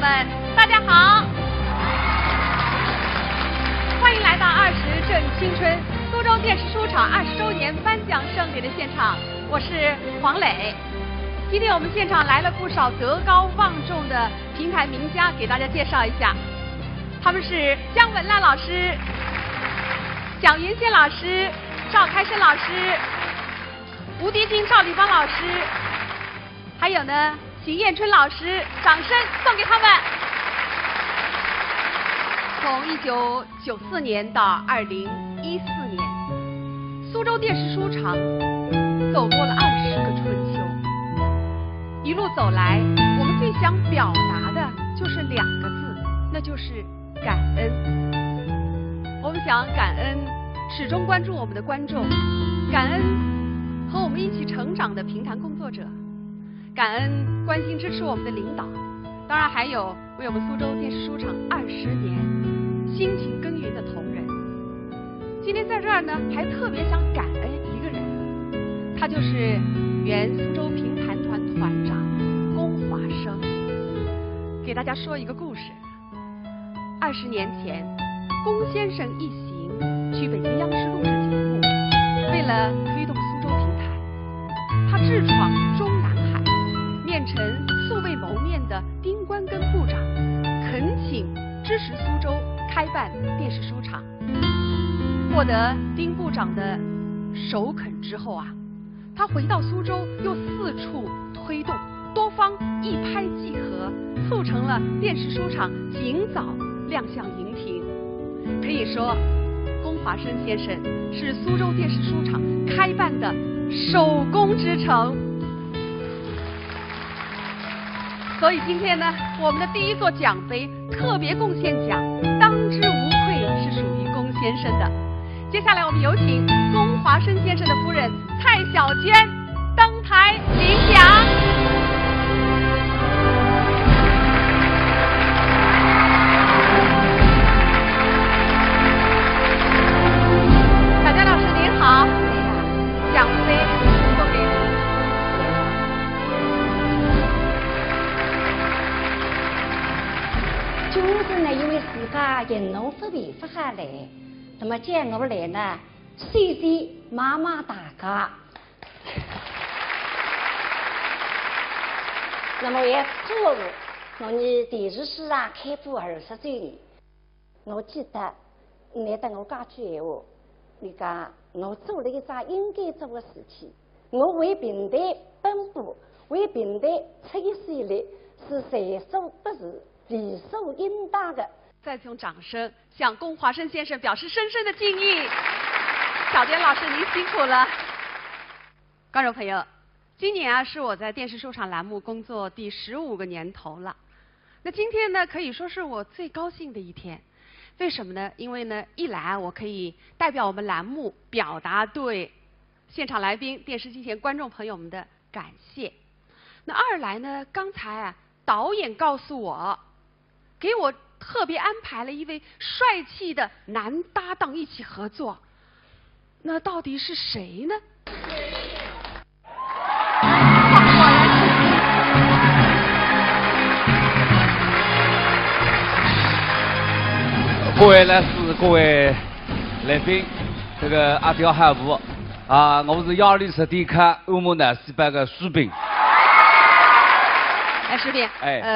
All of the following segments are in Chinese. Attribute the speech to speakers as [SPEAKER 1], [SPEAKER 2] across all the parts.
[SPEAKER 1] 们，大家好！欢迎来到20正青春苏州电视书厂20周年颁奖盛典的现场，我是黄磊。今天我们现场来了不少德高望重的评弹名家，给大家介绍一下，他们是姜文澜老师、蒋云仙老师、赵开生老师、吴迪军、赵立邦老师，还有呢邢艳春老师，掌声送给他们。从1994年到2014年，苏州电视书厂走过了20个春秋。一路走来，我们最想表达的就是2个字，那就是感恩。我们想感恩始终关注我们的观众，感恩和我们一起成长的评弹工作者，感恩关心支持我们的领导，当然还有为我们苏州电视书厂20年辛勤耕耘的同仁。今天在这儿呢，还特别想感恩一个人，他就是原苏州评弹团团长龚华生。给大家说一个故事。20年前，龚先生一行去北京央视录制节目，为了推动苏州评弹，他智闯中南海，面陈素未谋面的丁关根部长恳请支持苏州开办电视书厂。获得丁部长的首肯之后啊，他回到苏州又四处推动，多方一拍即合，促成了电视书厂尽早亮相荧屏。可以说，龚华生先生是苏州电视书厂开办的首功之城。所以今天呢，我们的第1座奖杯特别贡献奖，当之无愧是属于龚先生的。接下来我们有请龚华生先生的夫人蔡小娟登台领奖。小娟老师您好，奖杯送给您。
[SPEAKER 2] 今日呢，因为自家银龙这边发下来，那么接我来呢，谢谢妈妈大家。那么也祝我们电视书厂开播20周年。我记得你跟我讲句闲话，你讲我做了一桩应该做的事情，我为平台奔波，为平台出一些力，是在所不辞，理所应当的。
[SPEAKER 1] 再次用掌声向龚华生先生表示深深的敬意。小娟老师您辛苦了。观众朋友，今年啊是我在电视书厂栏目工作第15个年头了。那今天呢，可以说是我最高兴的一天。为什么呢？因为呢，一来我可以代表我们栏目表达对现场来宾、电视机前观众朋友们的感谢。那二来呢，刚才啊导演告诉我，给我特别安排了一位帅气的男搭档一起合作。那到底是谁呢？
[SPEAKER 3] 各位来是各位来宾，这个阿刁汉武啊，我是120点看欧盟南西班的士兵。
[SPEAKER 1] 哎，士兵，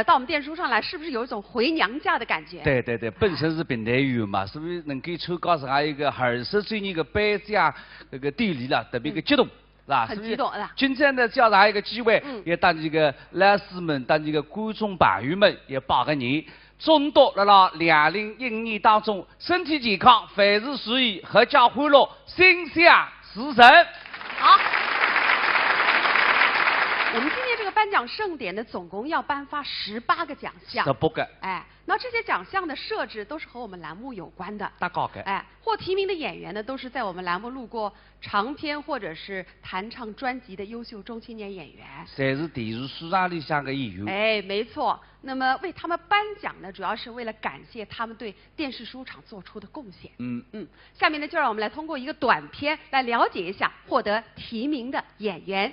[SPEAKER 1] 到我们电视书上来，是不是有一种回娘家的感觉？
[SPEAKER 3] 对对对，本身是平台员嘛，是不是能够抽到上一个20周年的颁奖这个典礼了，特别的激动，是吧？
[SPEAKER 1] 很激动，是吧？
[SPEAKER 3] 今天呢，叫上一个机会，也当这个老师们、当这个观众朋友们也报个年。祝到了2015年当中，身体健康，凡事如意，阖家欢乐，心想事成。
[SPEAKER 1] 好，我们今天这个颁奖盛典呢，总共要颁发18个奖项。
[SPEAKER 3] 18个。
[SPEAKER 1] 哎，那这些奖项的设置都是和我们栏目有关的。
[SPEAKER 3] 大高的。
[SPEAKER 1] 哎，获提名的演员呢，都是在我们栏目录过长篇或者是弹唱专辑的优秀中青年演员。
[SPEAKER 3] 侪是电视书厂里向的演员。
[SPEAKER 1] 哎，没错。那么为他们颁奖呢，主要是为了感谢他们对电视书厂做出的贡献。下面呢，就让我们来通过一个短片来了解一下获得提名的演员。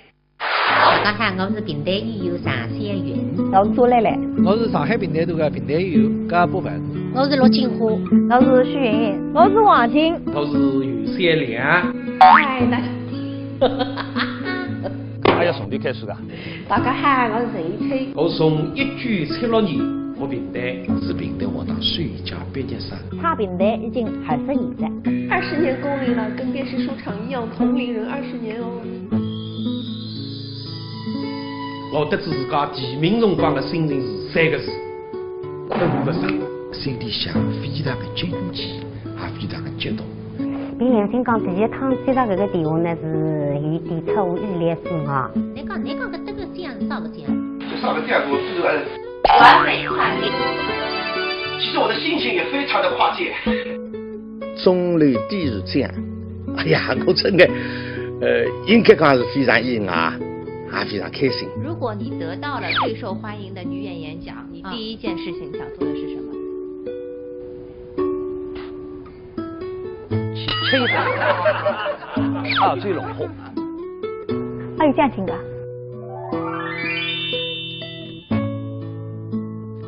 [SPEAKER 4] 大家好，我是平台旅游常先云，
[SPEAKER 5] 我是朱蕾蕾，
[SPEAKER 6] 我是上海平台团的平台旅游加部分。
[SPEAKER 4] 我是陆金花，
[SPEAKER 5] 我是徐云云，我是王晶，
[SPEAKER 7] 我是于三良。
[SPEAKER 1] 哎，那
[SPEAKER 8] 还要从头开始的。
[SPEAKER 1] 大家好，我是陈一吹。
[SPEAKER 7] 我从1976年我平台是平台学堂暑假毕业生。
[SPEAKER 5] 他平台已经20年了
[SPEAKER 9] ，20年功龄了，跟电视书场一样，同龄人20年哦。
[SPEAKER 7] 我得知自家提名中榜的心情是3个字：跟不上。心里想非常的惊奇，也非常的激动。
[SPEAKER 10] 比人生讲第一趟接到这个电话呢，是有点出乎意料之外。
[SPEAKER 4] 你讲搿这个奖是啥个奖？
[SPEAKER 11] 就上了第2个，我自然
[SPEAKER 4] 完美跨界。
[SPEAKER 11] 其实我的心情也非常的跨界。
[SPEAKER 12] 中流砥柱奖，哎呀，我真的应该讲是非常意外，也非常开心。
[SPEAKER 13] 如果你得到了最受欢迎的女演员奖，你第一件事情想做的是什么？
[SPEAKER 8] 吹的啊，最龙虎。
[SPEAKER 5] 还有奖金的。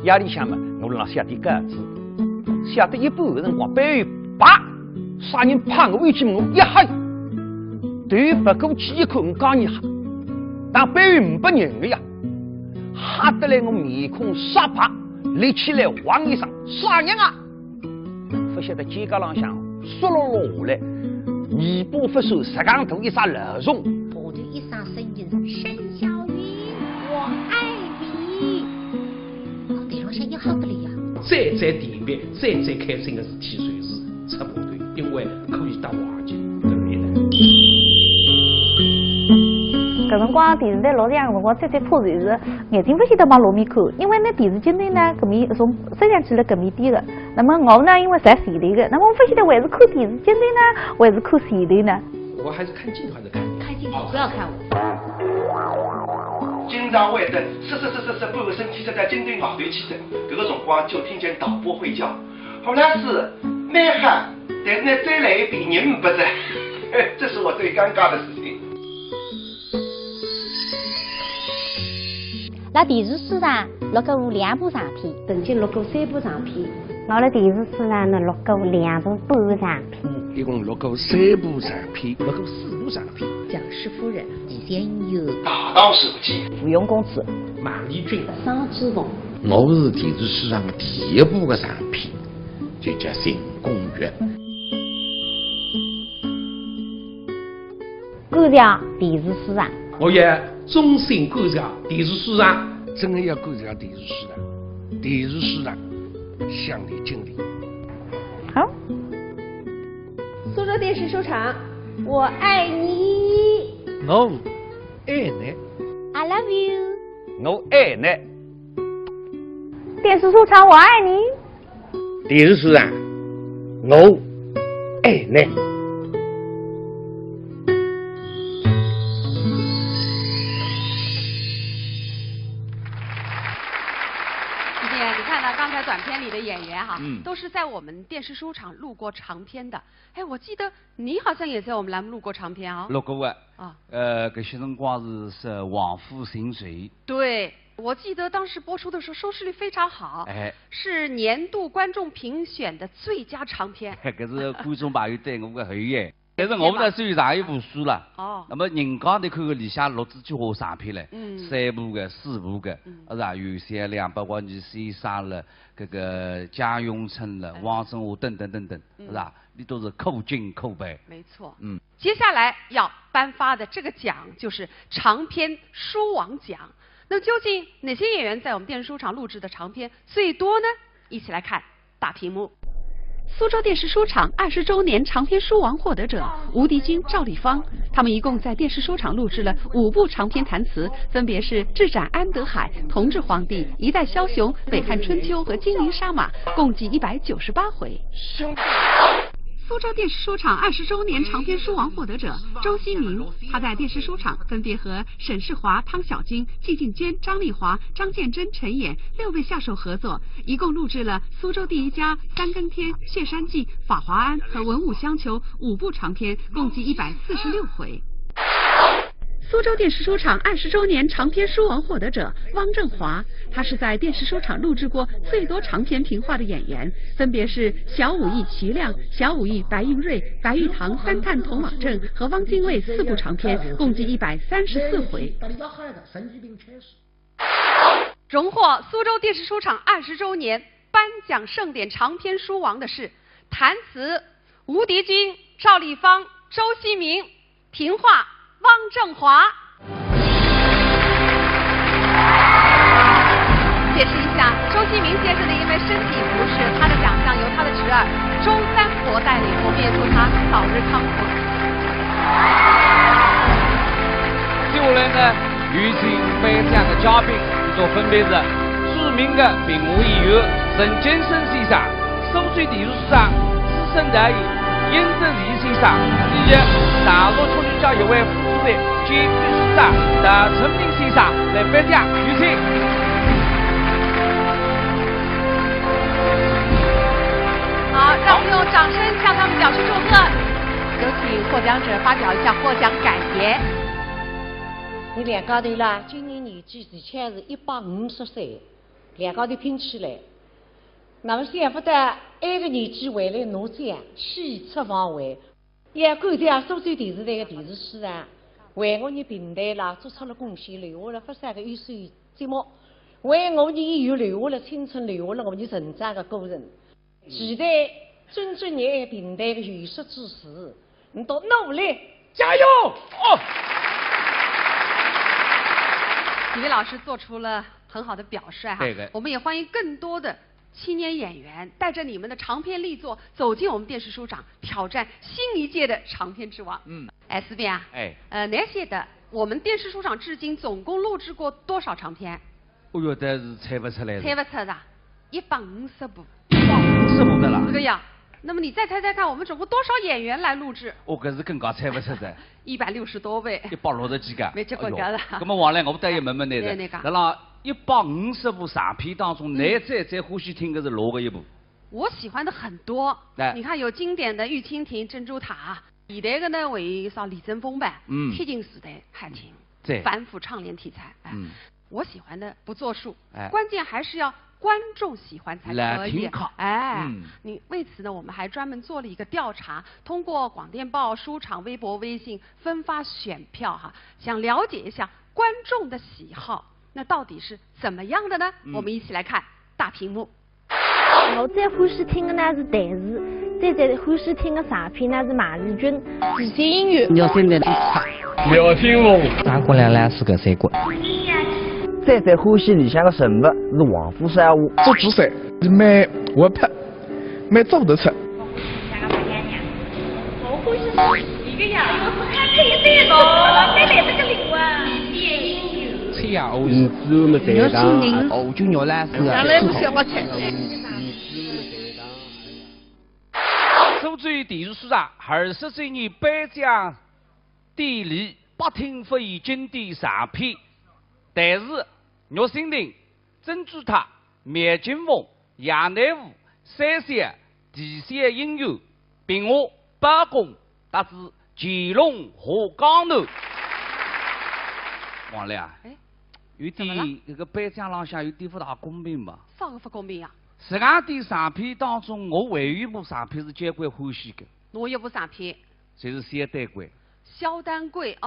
[SPEAKER 8] 压力下嘛，我让写点稿子，写得一半的辰光，别啪，啥人拍我一记门，我一吓，对不过去一口，我讲你吓，但别人不认的呀，吓得来我面孔煞白，立起来汪一声，啥人啊？不晓得肩胛浪向缩落下来，尾巴发手石岗头一撒漏虫，
[SPEAKER 4] 我的一声声音是沈小云，我爱你。我地上向一吓得来呀！
[SPEAKER 7] 最特别、最开心的事体就是出部队，因为可以搭滑稽对不对？
[SPEAKER 5] 搿辰光电视台老长个辰光，再破船是眼睛不晓得往路面看，因为那电视机内呢搿面从摄像机辣搿面点个，那么我呢因为在前头个，那么我不晓得还是看电视机内呢，还是看前头呢？
[SPEAKER 7] 我还是看镜头还是看？
[SPEAKER 13] 看镜头，不要看我。
[SPEAKER 11] 经常会的，是，半个身体在军队外头去的，搿个辰光就听见导播会叫，好像是蛮嗨，但是呢再来一遍人不在，这是我最尴尬的事情。
[SPEAKER 2] 辣电视书上录过2部长片，
[SPEAKER 10] 曾经录过3部长片。我辣电视书上呢录过2部半长片，
[SPEAKER 12] 一共录过3部长片，录过4部长片。
[SPEAKER 4] 蒋氏夫人、李先友、
[SPEAKER 11] 大盗手机、
[SPEAKER 5] 芙蓉公主、
[SPEAKER 7] 马丽君、
[SPEAKER 10] 张之凤。
[SPEAKER 12] 我是电视史上的第1部的长片，就叫《行宫月》。
[SPEAKER 10] 观赏电视书上。
[SPEAKER 7] 我也衷心观赏电视书上，
[SPEAKER 12] 真的要观赏电视书上，电视书上乡里经历。
[SPEAKER 5] 好，
[SPEAKER 9] 苏州电视书场，我爱你。
[SPEAKER 6] 我爱你。
[SPEAKER 2] I love you。
[SPEAKER 8] 我爱你。
[SPEAKER 5] 电视书场，我爱你。
[SPEAKER 12] 电视书上，我爱你。
[SPEAKER 1] 你看到刚才短片里的演员哈，都是在我们电视书场录过长片的。哎，我记得你好像也在我们栏目录过长片啊。
[SPEAKER 3] 录过
[SPEAKER 1] 啊。
[SPEAKER 3] 搿些辰光是《望夫行罪》。
[SPEAKER 1] 对，我记得当时播出的时候收视率非常好，
[SPEAKER 3] 哎，
[SPEAKER 1] 是年度观众评选的最佳长片。
[SPEAKER 3] 搿是观众朋友对我的厚爱。但是我们呢，虽然上一部书了，
[SPEAKER 1] 哦，
[SPEAKER 3] 那么人家你看看里向录制几好长片嘞，3部的、4部的，是吧？有些200万年先生了，搿个贾永春了，王振华等等等等，是吧？你都是口金口碑。
[SPEAKER 1] 没错，接下来要颁发的这个奖就是长篇书王奖。那么究竟哪些演员在我们电视书场录制的长片最多呢？一起来看大屏幕。苏州电视书场20周年长篇书王获得者吴迪军、赵丽芳，他们一共在电视书场录制了5部长篇弹词，分别是《智斩安德海》《同治皇帝》《一代枭雄》《北汉春秋》和《金陵杀马》，共计198回。苏州电视书场20周年长篇书王获得者周希明，他在电视书场分别和沈世华、汤小晶、季静娟、张丽华、张建真、陈演6位下手合作，一共录制了《苏州第一家》《三更天》《谢山记》《法华庵》和《文武相求》5部长篇，共计146回。
[SPEAKER 14] 苏州电视书厂20周年长篇书王获得者汪正华，他是在电视书厂录制过最多长篇评话的演员，分别是小武艺齐亮、小武艺白云瑞、白玉堂、三探童网正和汪精卫4部长篇，共计134回。
[SPEAKER 1] 荣获苏州电视书厂20周年颁奖盛典长篇书王的是谭词吴迪军、赵丽芳、周希明，评话汪正华。解释一下，周希明先生的因为身体不适，他的奖项由他的侄儿周三国代理，我们也祝他早日康复。
[SPEAKER 3] 接下来呢，有请颁奖的嘉宾，就分别是著名的评话演员陈建生先生、苏州电视书厂资深导演殷正义先生，以及大陆出版界一位副主任兼秘书长达成斌先生来颁奖，有请。
[SPEAKER 1] 好，让我们用掌声向他们表示祝贺。有请获奖者发表一下获奖感言。
[SPEAKER 15] 你两家头啦，今年年纪而且是150岁，两家头拼起来，那么想不到埃个年纪回来拿奖，喜出望外。也感谢苏州电视台的电视书厂为我们平台啦做出了贡献，留下了不少的优秀节目，为我们演员留下了青春，留下了我们成长的过程。期待尊重你平台的有识之士，你都努力加油！哦。
[SPEAKER 1] 几位老师做出了很好的表率哈，
[SPEAKER 3] 对的，
[SPEAKER 1] 我们也欢迎更多的青年演员带着你们的长篇力作走进我们电视书厂，挑战新一届的长篇之王。S 边啊，那些的我们电视书厂至今总共录制过多少长篇？
[SPEAKER 3] 哦哟，但是猜不出来。
[SPEAKER 1] 猜不出的，150部。
[SPEAKER 3] 150部的啦。
[SPEAKER 1] 这个呀，那么你再猜猜看，我们总共多少演员来录制？
[SPEAKER 3] 我可是更加猜不出来。
[SPEAKER 1] 160多位。
[SPEAKER 3] 160几个。
[SPEAKER 1] 没结果个了。
[SPEAKER 3] 那么王来，我们再问问你的，那150部长篇当中，你最欢喜听的是哪个一部？
[SPEAKER 1] 我喜欢的很多。你看有经典的《玉蜻蜓》《珍珠塔》，现代的呢为啥李争锋版，铁金时代汉庭，反腐倡廉题材。我喜欢的不作数，关键还是要观众喜欢才可以。你为此呢，我们还专门做了一个调查，通过广电报、书场、微博、微信分发选票哈，想了解一下观众的喜好，那到底是怎么样的呢？我们一起来看大屏幕。
[SPEAKER 5] 我最欢喜听的呢是台视，最欢喜听的长篇呢是马丽君、这些音乐。
[SPEAKER 16] 要现在
[SPEAKER 6] 廖天龙，
[SPEAKER 16] 张国良呢是个三国。
[SPEAKER 17] 最欢喜里向的人物是王虎山舞，
[SPEAKER 7] 做主帅是蛮活泼，蛮做得出。
[SPEAKER 18] 我欢喜一个呀，我是看配色咯，再来这个礼物啊，电音乐。
[SPEAKER 6] 吹呀，我们在当欧洲鸟呢是个。
[SPEAKER 3] 苏州电视书厂20周年颁奖典礼，8厅复演经典长篇，台视、玉蜻蜓、珍珠塔、灭金凤、杨乃武、三线、地线音乐、评话、八公，达至乾隆和江南。王亮，有点这个颁奖朗向有点不大公平吧？
[SPEAKER 1] 啥个不公平啊？
[SPEAKER 3] 这样的长篇当中，我还有一部长篇是交关欢喜的。
[SPEAKER 1] 哪一部长篇？
[SPEAKER 3] 就是《萧丹贵》。
[SPEAKER 1] 萧丹贵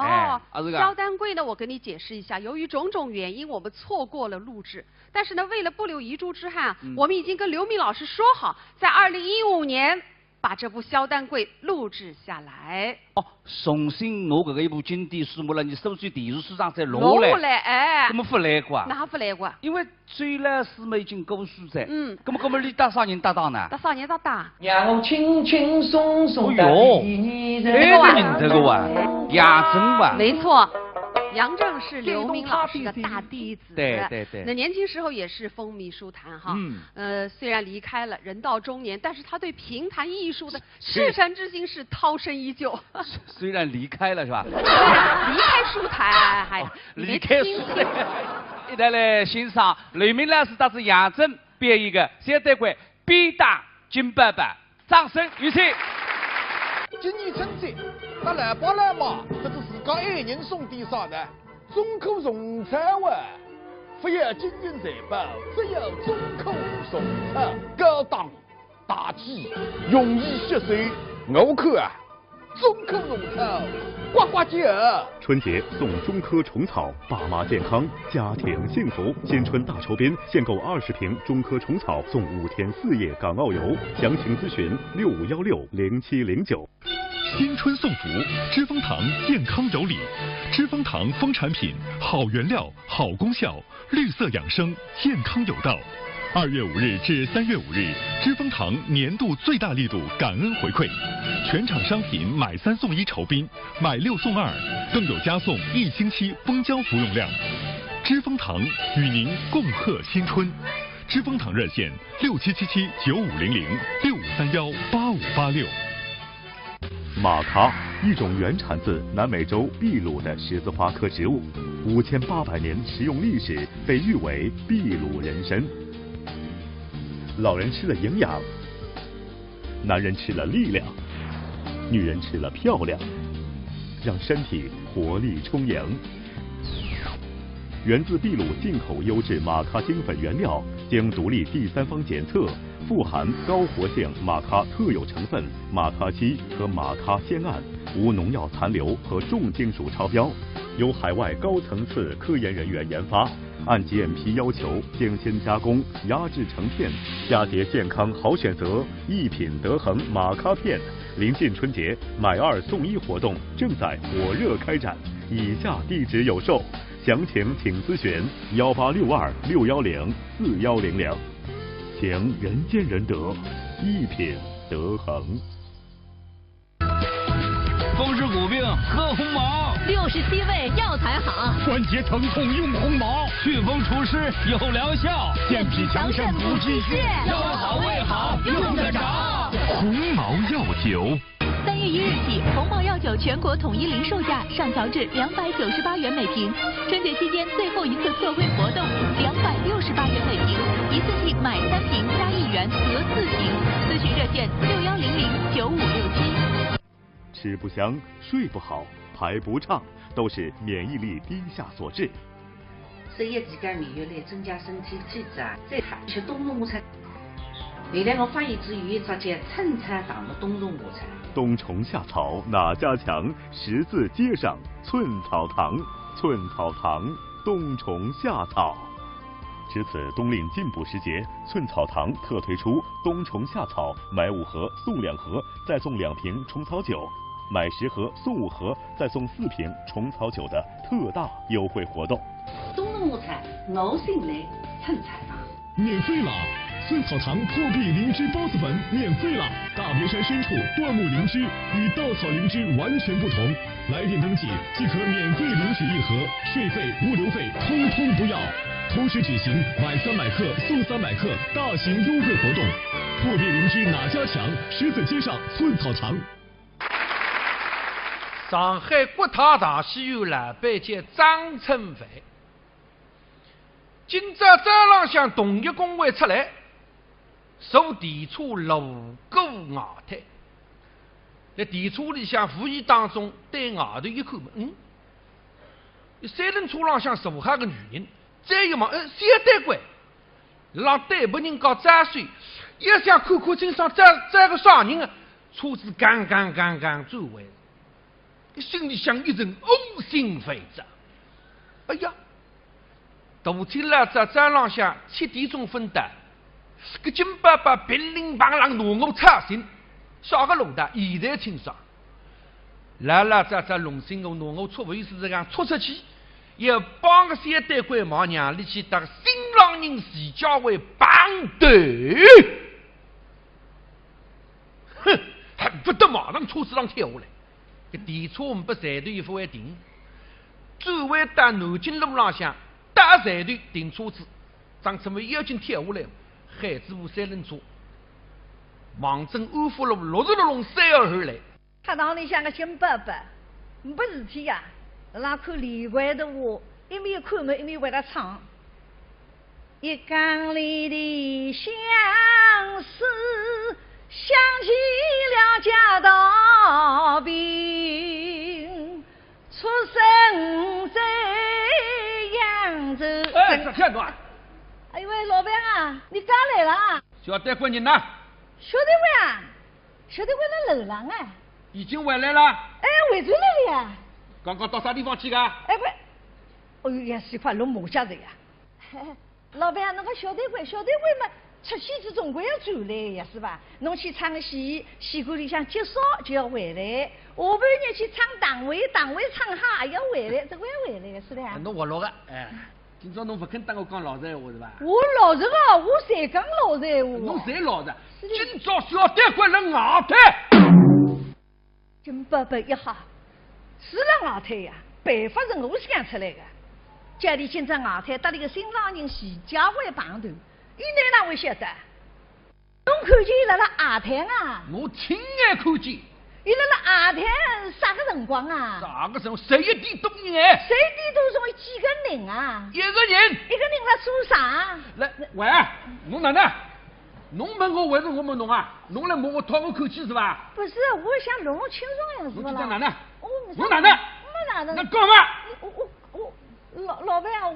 [SPEAKER 1] 萧丹贵呢，我跟你解释一下，由于种种原因，我们错过了录制。但是呢，为了不留遗珠之憾，我们已经跟刘明老师说好，在2015年把这部《萧丹贵》录制下来。
[SPEAKER 3] 重新拿这个一部经典书目了，你苏州电视书厂再弄下
[SPEAKER 1] 来，
[SPEAKER 3] 怎么不来过啊？
[SPEAKER 1] 哪不来过？
[SPEAKER 3] 因为最来师们已经过世在，那么你搭啥人搭档呢？
[SPEAKER 1] 搭啥人搭档？
[SPEAKER 16] 让我轻轻松松
[SPEAKER 3] 的你认得个哇？杨震哇？
[SPEAKER 1] 没错。杨震是刘明老师的大弟子，
[SPEAKER 3] 对。
[SPEAKER 1] 那年轻时候也是风靡书坛哈，虽然离开了，人到中年，但是他对评弹艺术的赤诚之心是涛声依旧。
[SPEAKER 3] 虽然离开了是吧？
[SPEAKER 1] 离开书坛还
[SPEAKER 3] 离开书坛。一带来欣赏刘明老师搭子杨震编一个《萧丹贵》必当金版本，掌声有请。
[SPEAKER 19] 今年春节，那来吧来嘛，这就是搞爱人送点啥呢？中口送菜哇！不要金银财宝，只有中口送菜，高档大气，容易吸水。我看啊，中口送菜，呱呱叫。
[SPEAKER 20] 春节送中科虫草，爸妈健康，家庭幸福。新春大酬宾，限购20瓶中科虫草送5天4夜港澳游。详情咨询65160709。
[SPEAKER 21] 新春送福，知蜂堂健康有礼。知蜂堂蜂产品，好原料，好功效，绿色养生，健康有道。2月5日至3月5日，知蜂堂年度最大力度感恩回馈，全场商品买3送1酬宾，买6送2，更有加送1星期蜂胶服用量。知蜂堂与您共贺新春。知蜂堂热线6777950065318586。
[SPEAKER 20] 马卡，一种原产自南美洲秘鲁的十字花科植物，5800年食用历史，被誉为秘鲁人参。老人吃了营养，男人吃了力量，女人吃了漂亮，让身体活力充盈。源自秘鲁进口优质马卡精粉原料，经独立第三方检测，富含高活性马卡特有成分马卡烯和马卡酰胺，无农药残留和重金属超标，由海外高层次科研人员研发，按 GMP 要求精心加工，压制成片，佳节健康好选择，一品得恒马卡片。临近春节，买2送1活动正在火热开展，以下地址有售，详情请咨询1862610410。行人见人得，一品得恒。
[SPEAKER 22] 风湿骨病喝红毛，67味药材好，
[SPEAKER 23] 关节疼痛用红毛，
[SPEAKER 22] 祛风除湿有疗效，
[SPEAKER 23] 健脾强肾补气血，
[SPEAKER 22] 腰好胃好用得着。
[SPEAKER 23] 红毛药酒。
[SPEAKER 24] 3月1日起，红毛药酒全国统一零售价上调至298元每瓶。春节期间最后一次特惠活动，268元每瓶，一次性买3瓶加1元得4瓶。咨询热线61009567。
[SPEAKER 20] 吃不香、睡不好、排不畅，都是免疫力低下所致。
[SPEAKER 25] 食一自家免疫力，增加身体体质啊！再看吃冬虫菜。后来我发现只有一只叫春菜档的冬虫夏菜。
[SPEAKER 20] 冬虫夏草哪家强？十字街上寸草堂，寸草堂冬虫夏草。值此冬令进补时节，寸草堂特推出冬虫夏草买5盒送2盒，再送2瓶虫草酒。买10盒送5盒，再送4瓶虫草酒的特大优惠活动。
[SPEAKER 25] 冬虫夏菜，我心来春菜档，
[SPEAKER 23] 免费了！寸草堂破壁灵芝孢子粉免费了！大别山深处椴木灵芝与稻草灵芝完全不同，来电登记即可免费领取1盒，税费、物流费通通不要。同时举行买300克送300克大型优惠活动。破壁灵芝哪家强？十字街上寸草堂。
[SPEAKER 26] 上海国泰大戏院老板叫张春飞，今朝早浪向同一工会出来，坐电车路过外滩，在电车里向无意当中对外头一看，三轮车浪向坐下个女人，再一望，小单官，让对不人搞杂碎，一想看看清爽这个啥人啊？车子刚刚转弯。心里想一阵呕心飞涨，哎呀！大天老早早浪向7点钟分的，个金爸爸乒铃乓啷挪我操心，啥个弄的现在清爽。老早弄心我挪我出不意思这样出出去，又帮个小单官忙娘里去当新郎人徐家伟绑队，哼，恨不得马上车子上跳下来。电车我们不站队一副还停，转弯到南京路浪向大站队停车子，张春梅已经跳下来，孩子部3轮车，望正安福路60路3号后来。
[SPEAKER 27] 他当里像个新伯伯，没事体呀，那看里外的我，一面看嘛一面为他唱。一缸里的相思。想起了家道病，出
[SPEAKER 26] 天暖。
[SPEAKER 27] 哎呦喂，老板啊，你刚来了啊？
[SPEAKER 26] 小单官人呢？
[SPEAKER 27] 小单官啊，小单官在楼上啊。
[SPEAKER 26] 已经回来了。
[SPEAKER 27] 哎，回转来了呀。
[SPEAKER 26] 刚刚到啥地方去的？
[SPEAKER 27] 哎不，哎呀，是块弄马家的呀。老板，那个小单官嘛，出戏子总归要转来呀，是吧？侬去唱戏，戏馆里向结束就要回来。下半日去唱堂会唱好也要回来，这个要回来是的呀。
[SPEAKER 26] 侬活络个，哎，今朝侬不肯当我讲老实闲话是吧？
[SPEAKER 27] 我老实个，我才讲老实闲话。
[SPEAKER 26] 侬才老实。今朝小单官了外滩。
[SPEAKER 27] 金伯伯一哈，是了外滩呀，办法是我想出来的。家里今朝外滩搭了个新郎人徐家汇碰头，伊哪会晓得？侬看见伊辣外滩啊？
[SPEAKER 26] 我亲眼看见。
[SPEAKER 27] 伊辣外滩啥个辰光啊？
[SPEAKER 26] 啥个辰光？11点多眼。
[SPEAKER 27] 11点多钟几个人啊？
[SPEAKER 26] 一个人。
[SPEAKER 27] 一个人辣做啥？
[SPEAKER 26] 来，喂，侬哪能？侬问我还是我问侬啊？侬来问我讨我口气是吧？
[SPEAKER 27] 不是，我想弄轻松样子
[SPEAKER 26] 侬今朝哪能？
[SPEAKER 27] 我
[SPEAKER 26] 哪能？
[SPEAKER 27] 没哪能？
[SPEAKER 26] 那干嘛？
[SPEAKER 27] 我老板啊，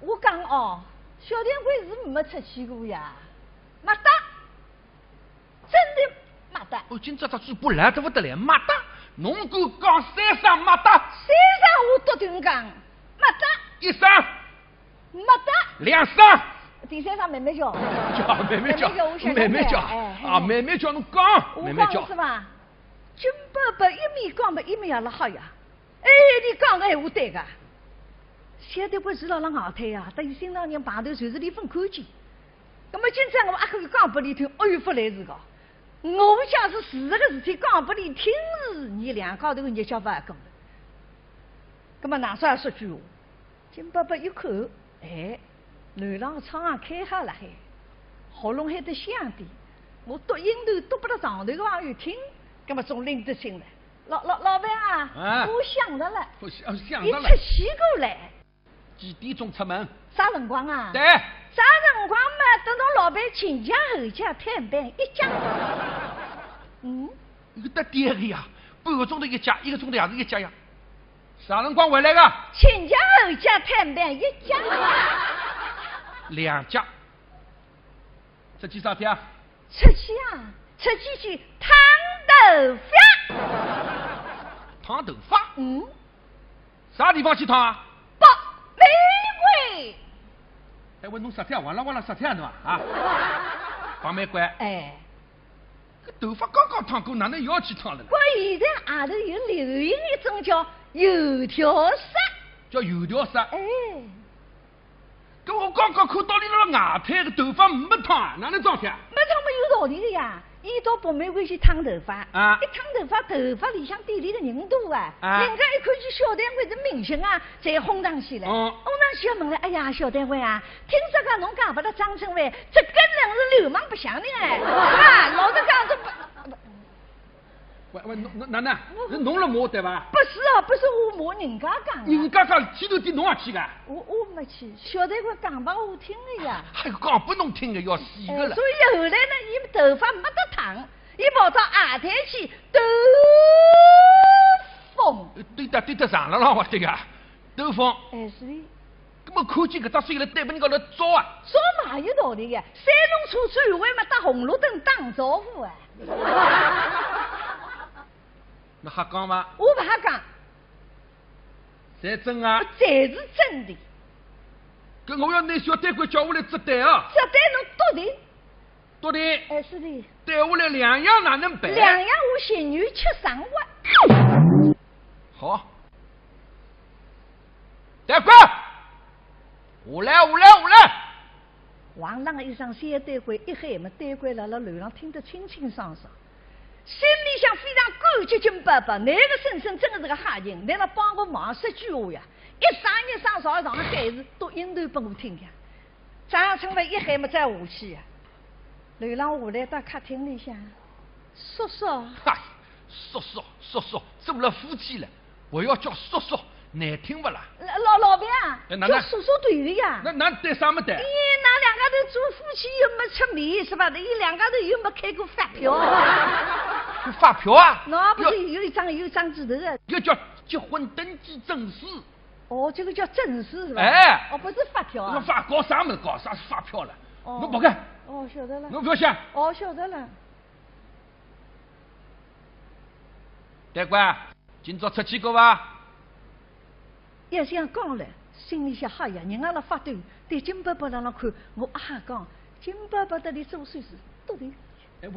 [SPEAKER 27] 我讲哦，小店会是没出去过呀，没得，真的没得。
[SPEAKER 26] 我今朝这嘴巴烂得不得了，没得。侬敢讲山上没得？
[SPEAKER 27] 山上我笃定讲没得。
[SPEAKER 26] 一声。
[SPEAKER 27] 没得。
[SPEAKER 26] 两声。
[SPEAKER 27] 第三声慢慢叫。
[SPEAKER 26] 叫慢慢叫，慢慢叫啊，慢慢叫侬讲，慢慢叫
[SPEAKER 27] 是吧？金伯伯一面讲嘛，一面也辣哈呀。哎，你讲个闲话对个。小的不是辣外滩呀，等于新郎人碰头就是离分看见。那么今朝我阿哥讲拨你听，哎呦不来事个。我讲是事实个事体，讲拨你听是你两高头个日脚不讲的。那么哪说也说句话，金伯伯一看，哎，楼上窗啊开好了海，喉咙还得响点，我读音头读不到床头个朋友听，那么总拎得清了。老板啊，我想到了，
[SPEAKER 26] 想到了，
[SPEAKER 27] 你出去过来。
[SPEAKER 26] 几点钟出门？
[SPEAKER 27] 啥辰光啊？
[SPEAKER 26] 对。
[SPEAKER 27] 啥辰光嘛？等侬老板前家后家探班一家。
[SPEAKER 26] 有得对个呀，半个钟头一家，1个钟头也是一家呀。啥辰光回来个？
[SPEAKER 27] 前家后家探班一家。
[SPEAKER 26] 2家。出去啥天啊？
[SPEAKER 27] 出去啊，出去去烫头发。
[SPEAKER 26] 烫头发？啥地方去烫啊？
[SPEAKER 27] 玫瑰。
[SPEAKER 26] 哎，我弄10天，完了10天对吧？啊，绑玫瑰。
[SPEAKER 27] 哎，
[SPEAKER 26] 这头发刚刚烫过，哪能又要去烫了？
[SPEAKER 27] 我现在外头有流行一种叫油条色。
[SPEAKER 26] 叫油条色。
[SPEAKER 27] 哎。
[SPEAKER 26] 跟我刚刚看到你那外滩的头发没烫，哪能装的？
[SPEAKER 27] 没烫没有道理的呀！伊到北玫瑰去烫头发，一烫头发，头发里向店里的人多啊，人家一看见小单位是明星啊，侪轰上去了。轰上去要问了，哎呀，小单位啊，听说讲侬讲不到张成伟，这个人是流氓不祥的哎，是吧？老子讲这不。
[SPEAKER 26] 喂，哪能？是侬了骂对吧？
[SPEAKER 27] 不是哦，不是我骂人家讲。
[SPEAKER 26] 人家讲前头点侬也去个？
[SPEAKER 27] 我没去，小单位讲拨我听的呀。
[SPEAKER 26] 还讲拨侬听的，要死个了。
[SPEAKER 27] 所以后来呢，伊头发没得烫，伊跑到外滩去兜风。
[SPEAKER 26] 对得上了我对呀，兜风。
[SPEAKER 27] 哎，是的。
[SPEAKER 26] 那么看见搿只水来对拨人家来招啊？
[SPEAKER 27] 招嘛有道理个，三轮车转弯嘛打红绿灯打招呼啊。
[SPEAKER 26] 那瞎讲吗？
[SPEAKER 27] 我不瞎讲。
[SPEAKER 26] 侪真啊？
[SPEAKER 27] 侪是真的。
[SPEAKER 26] 搿我要拿小单官叫下来接待啊！
[SPEAKER 27] 接待侬笃定？
[SPEAKER 26] 笃定。
[SPEAKER 27] 哎，是的。
[SPEAKER 26] 带下来2样哪能办？2
[SPEAKER 27] 样我咸鱼吃上碗。
[SPEAKER 26] 好。单官，下来！
[SPEAKER 27] 皇上一声小单官一喊嘛，单官辣楼上听得清清爽爽。心里想非常感激金伯伯，那个婶婶真的是个好人，来了帮我忙说句话呀，一上朝上盖子读音头拨我听呀。张成伟一喊嘛再下去呀，楼上下来到客厅里向，叔叔，
[SPEAKER 26] 嗨，叔叔，做了夫妻了，我要叫叔叔，难听不啦？
[SPEAKER 27] 老板啊，叫叔叔对的呀。
[SPEAKER 26] 那对啥没对？
[SPEAKER 27] 那两家头做夫妻又没出面是吧？伊两家头又没开过发票。
[SPEAKER 26] 发票啊？
[SPEAKER 27] 那不是有一张纸头的？
[SPEAKER 26] 又叫结婚登记证书。
[SPEAKER 27] 哦，这个叫正式是吧？
[SPEAKER 26] 哎，
[SPEAKER 27] 哦，不是发票啊。
[SPEAKER 26] 搞啥么子？搞啥是发票了？
[SPEAKER 27] 哦，
[SPEAKER 26] 侬不干。
[SPEAKER 27] 哦，晓得了。
[SPEAKER 26] 侬不要想。
[SPEAKER 27] 哦，晓得了。
[SPEAKER 26] 大官，今朝出去过伐？
[SPEAKER 27] 要想讲了，心里想哈呀，人家辣发抖，对金伯伯让看，我啊讲，金伯伯这里做事是都对。
[SPEAKER 26] 喂，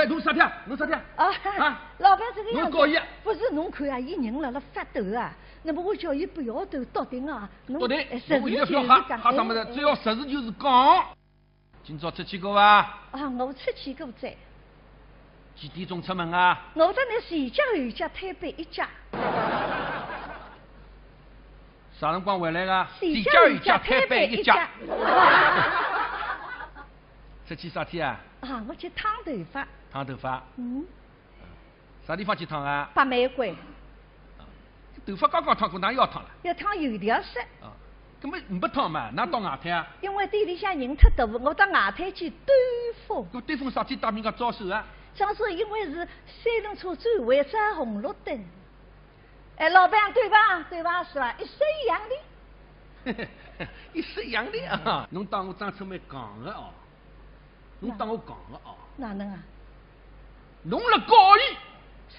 [SPEAKER 26] 侬啥天？侬啥天？
[SPEAKER 27] 啊，老板这个样子。
[SPEAKER 26] 侬高一。
[SPEAKER 27] 不是，侬看啊，伊人辣发抖啊，那么我叫伊不要抖，到顶啊。
[SPEAKER 26] 到顶，
[SPEAKER 27] 实事求是
[SPEAKER 26] 讲。哈啥么子？只要实事求是讲。今朝出去过伐？
[SPEAKER 27] 啊，我出去过噻。
[SPEAKER 26] 几点钟出门啊？
[SPEAKER 27] 我在那前脚后脚推背一家。
[SPEAKER 26] 啥辰光回来个？
[SPEAKER 27] 前脚后脚推背一家。
[SPEAKER 26] 出去啥天啊？
[SPEAKER 27] 啊，我去烫头发。
[SPEAKER 26] 烫头发？
[SPEAKER 27] 嗯。
[SPEAKER 26] 啥地方去烫啊？
[SPEAKER 27] 北玫瑰。
[SPEAKER 26] 头发刚刚烫过，哪又要烫了？
[SPEAKER 27] 要烫油条色。
[SPEAKER 26] 啊，根本没烫嘛，哪到外滩啊？
[SPEAKER 27] 因为店里向人太多，我到外滩去兜风。
[SPEAKER 26] 我兜风啥天打人家招手啊？
[SPEAKER 27] 招手，因为是三轮车转弯闪红绿灯。哎，老板对吧？对吧？是吧？一式一样
[SPEAKER 26] 的。一式一样的啊！侬当我张春梅讲的哦？侬当我讲的哦？
[SPEAKER 27] 哪能啊？
[SPEAKER 26] 侬辣高一，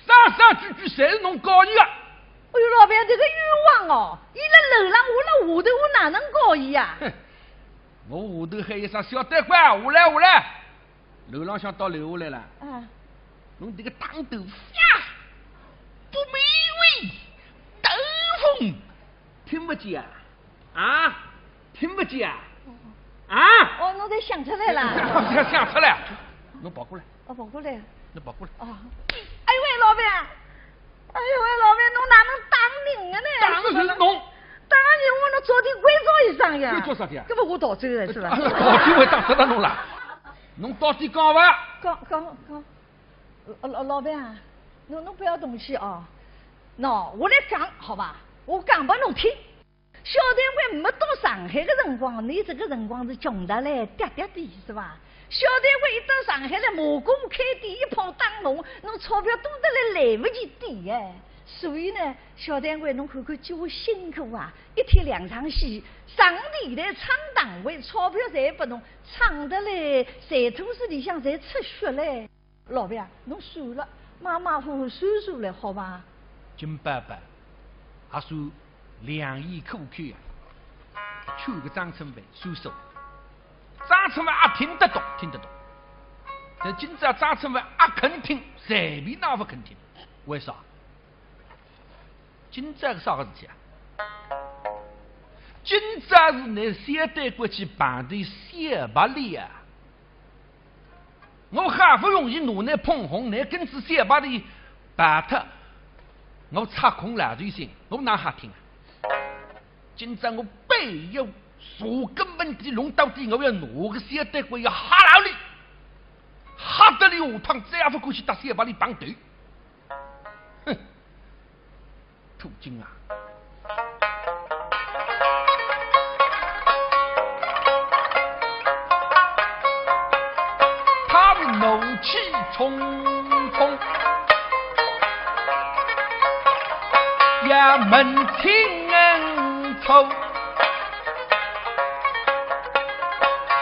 [SPEAKER 26] 三句句侪是侬高一啊！
[SPEAKER 27] 哎呦，老板这个冤枉哦！伊辣楼上，我辣下头，我哪能高伊呀？
[SPEAKER 26] 我下头还有啥小单官？下来！楼浪向到楼下来了。
[SPEAKER 27] 啊！
[SPEAKER 26] 侬这个当头呀，不美味，兜风，听不见啊？听不见啊？
[SPEAKER 27] 哦，侬才想出来了。
[SPEAKER 26] 想出来，侬跑过来。
[SPEAKER 27] 哦，跑过来。
[SPEAKER 26] 侬跑过来。
[SPEAKER 27] 哦。哎呦喂，老板！哎呦喂，老板，侬哪能打人的呢？
[SPEAKER 26] 打的是侬。
[SPEAKER 27] 打人，我侬早点关照一声呀。
[SPEAKER 26] 关照啥的？
[SPEAKER 27] 搿么我逃走了是吧？
[SPEAKER 26] 逃走会打死到侬了。侬到底讲伐？
[SPEAKER 27] 讲，老板啊，侬不要动气啊。喏，我来讲好吧，我讲拨侬听。小单位没到上海的辰光，你这个辰光是穷得来嗲嗲的是吧？小单位一到上海来，马工开店一炮打侬钞票多得来不及抵哎。所以呢，小单位侬看看叫我辛苦啊，一天2场戏，上地台唱档位，钞票侪拨侬，唱得来财土司里向侪出血嘞。老板，侬算了，马虎算了，好吧？
[SPEAKER 26] 金伯伯还算良言苦口啊，劝个张春梅算数。张春梅也听得懂，但今朝张春梅也肯听，随便哪不肯听？为啥？今朝个啥个事体啊？今朝是拿小单官去办的小白里啊！我好不容易拿那捧红，那根子小白里办脱，我插空来就行，我哪好听啊？今朝我背有数根本的龙到底，我要拿个小单官要吓老里，吓得里下趟再也不敢去打小白里绑头。哼！土精啊！他是怒气冲冲，也门清臭，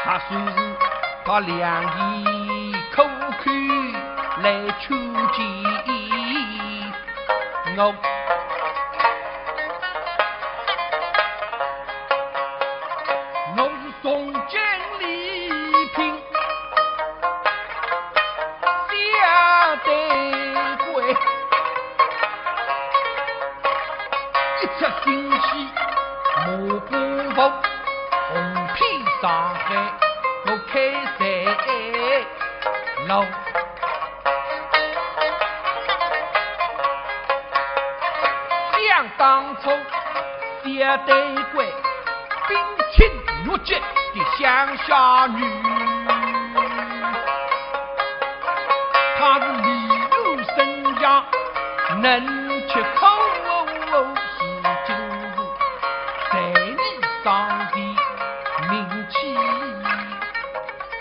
[SPEAKER 26] 他算是他良言口口来求见我。总经理品下得贵，一出新戏马不服，红遍上海我开赛路。想当初下得贵，冰清玉洁的乡下女，她是礼如身家，能吃口，是今日在你上的名气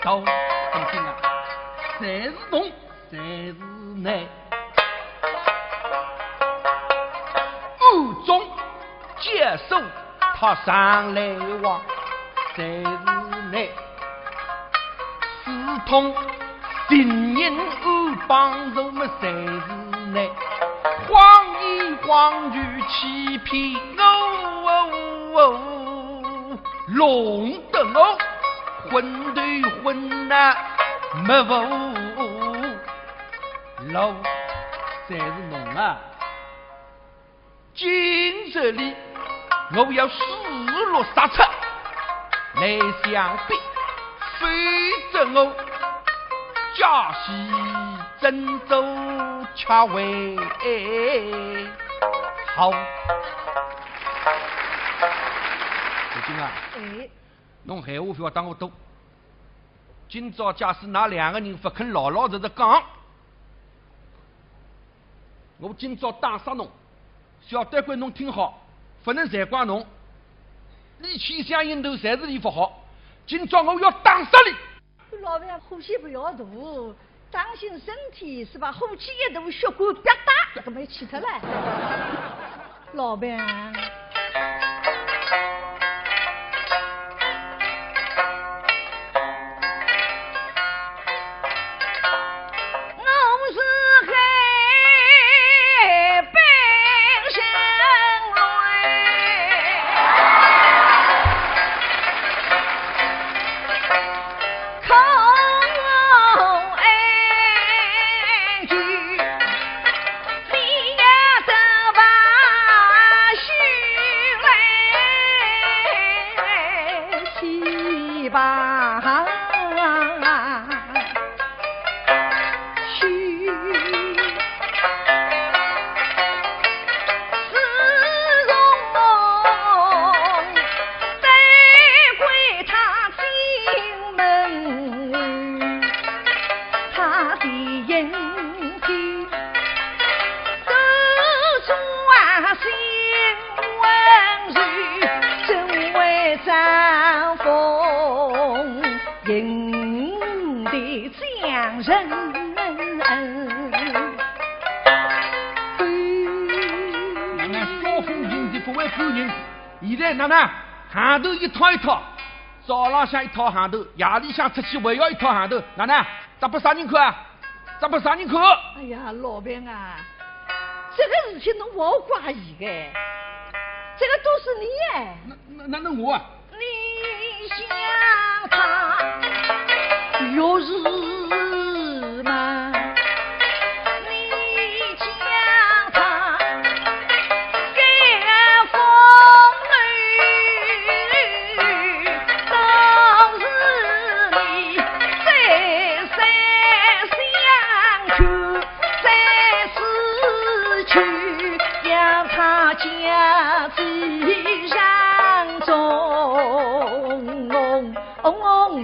[SPEAKER 26] 都怎么啊？侪是侬，侪是你。中接受他上来往，才是你私通情人安帮助么，才是你谎言谎语欺骗我，弄得我昏对昏呐，没服老才是侬啊！今这里我要死落杀出来相逼，非则我家系郑州恰为好。小金啊，侬闲话不要当我多。今朝假使那两个人不肯老老实实讲，我今朝打杀侬。小短官，侬听好，不能责怪侬。你气相应头，才是你不好。今朝我要打死你！
[SPEAKER 27] 老板，火气不要大，当心身体是吧？火气一大，血管啪嗒，这个没气脱了。老板。
[SPEAKER 26] 行头一套一套，早浪向一套行头，夜里向出去还要一套行头。哪能？咋不啥人看啊？咋不啥人看？
[SPEAKER 27] 哎呀，老板啊，这个事情侬不好怪伊个，这个都是你哎。
[SPEAKER 26] 那我啊？
[SPEAKER 27] 你想他有日吗？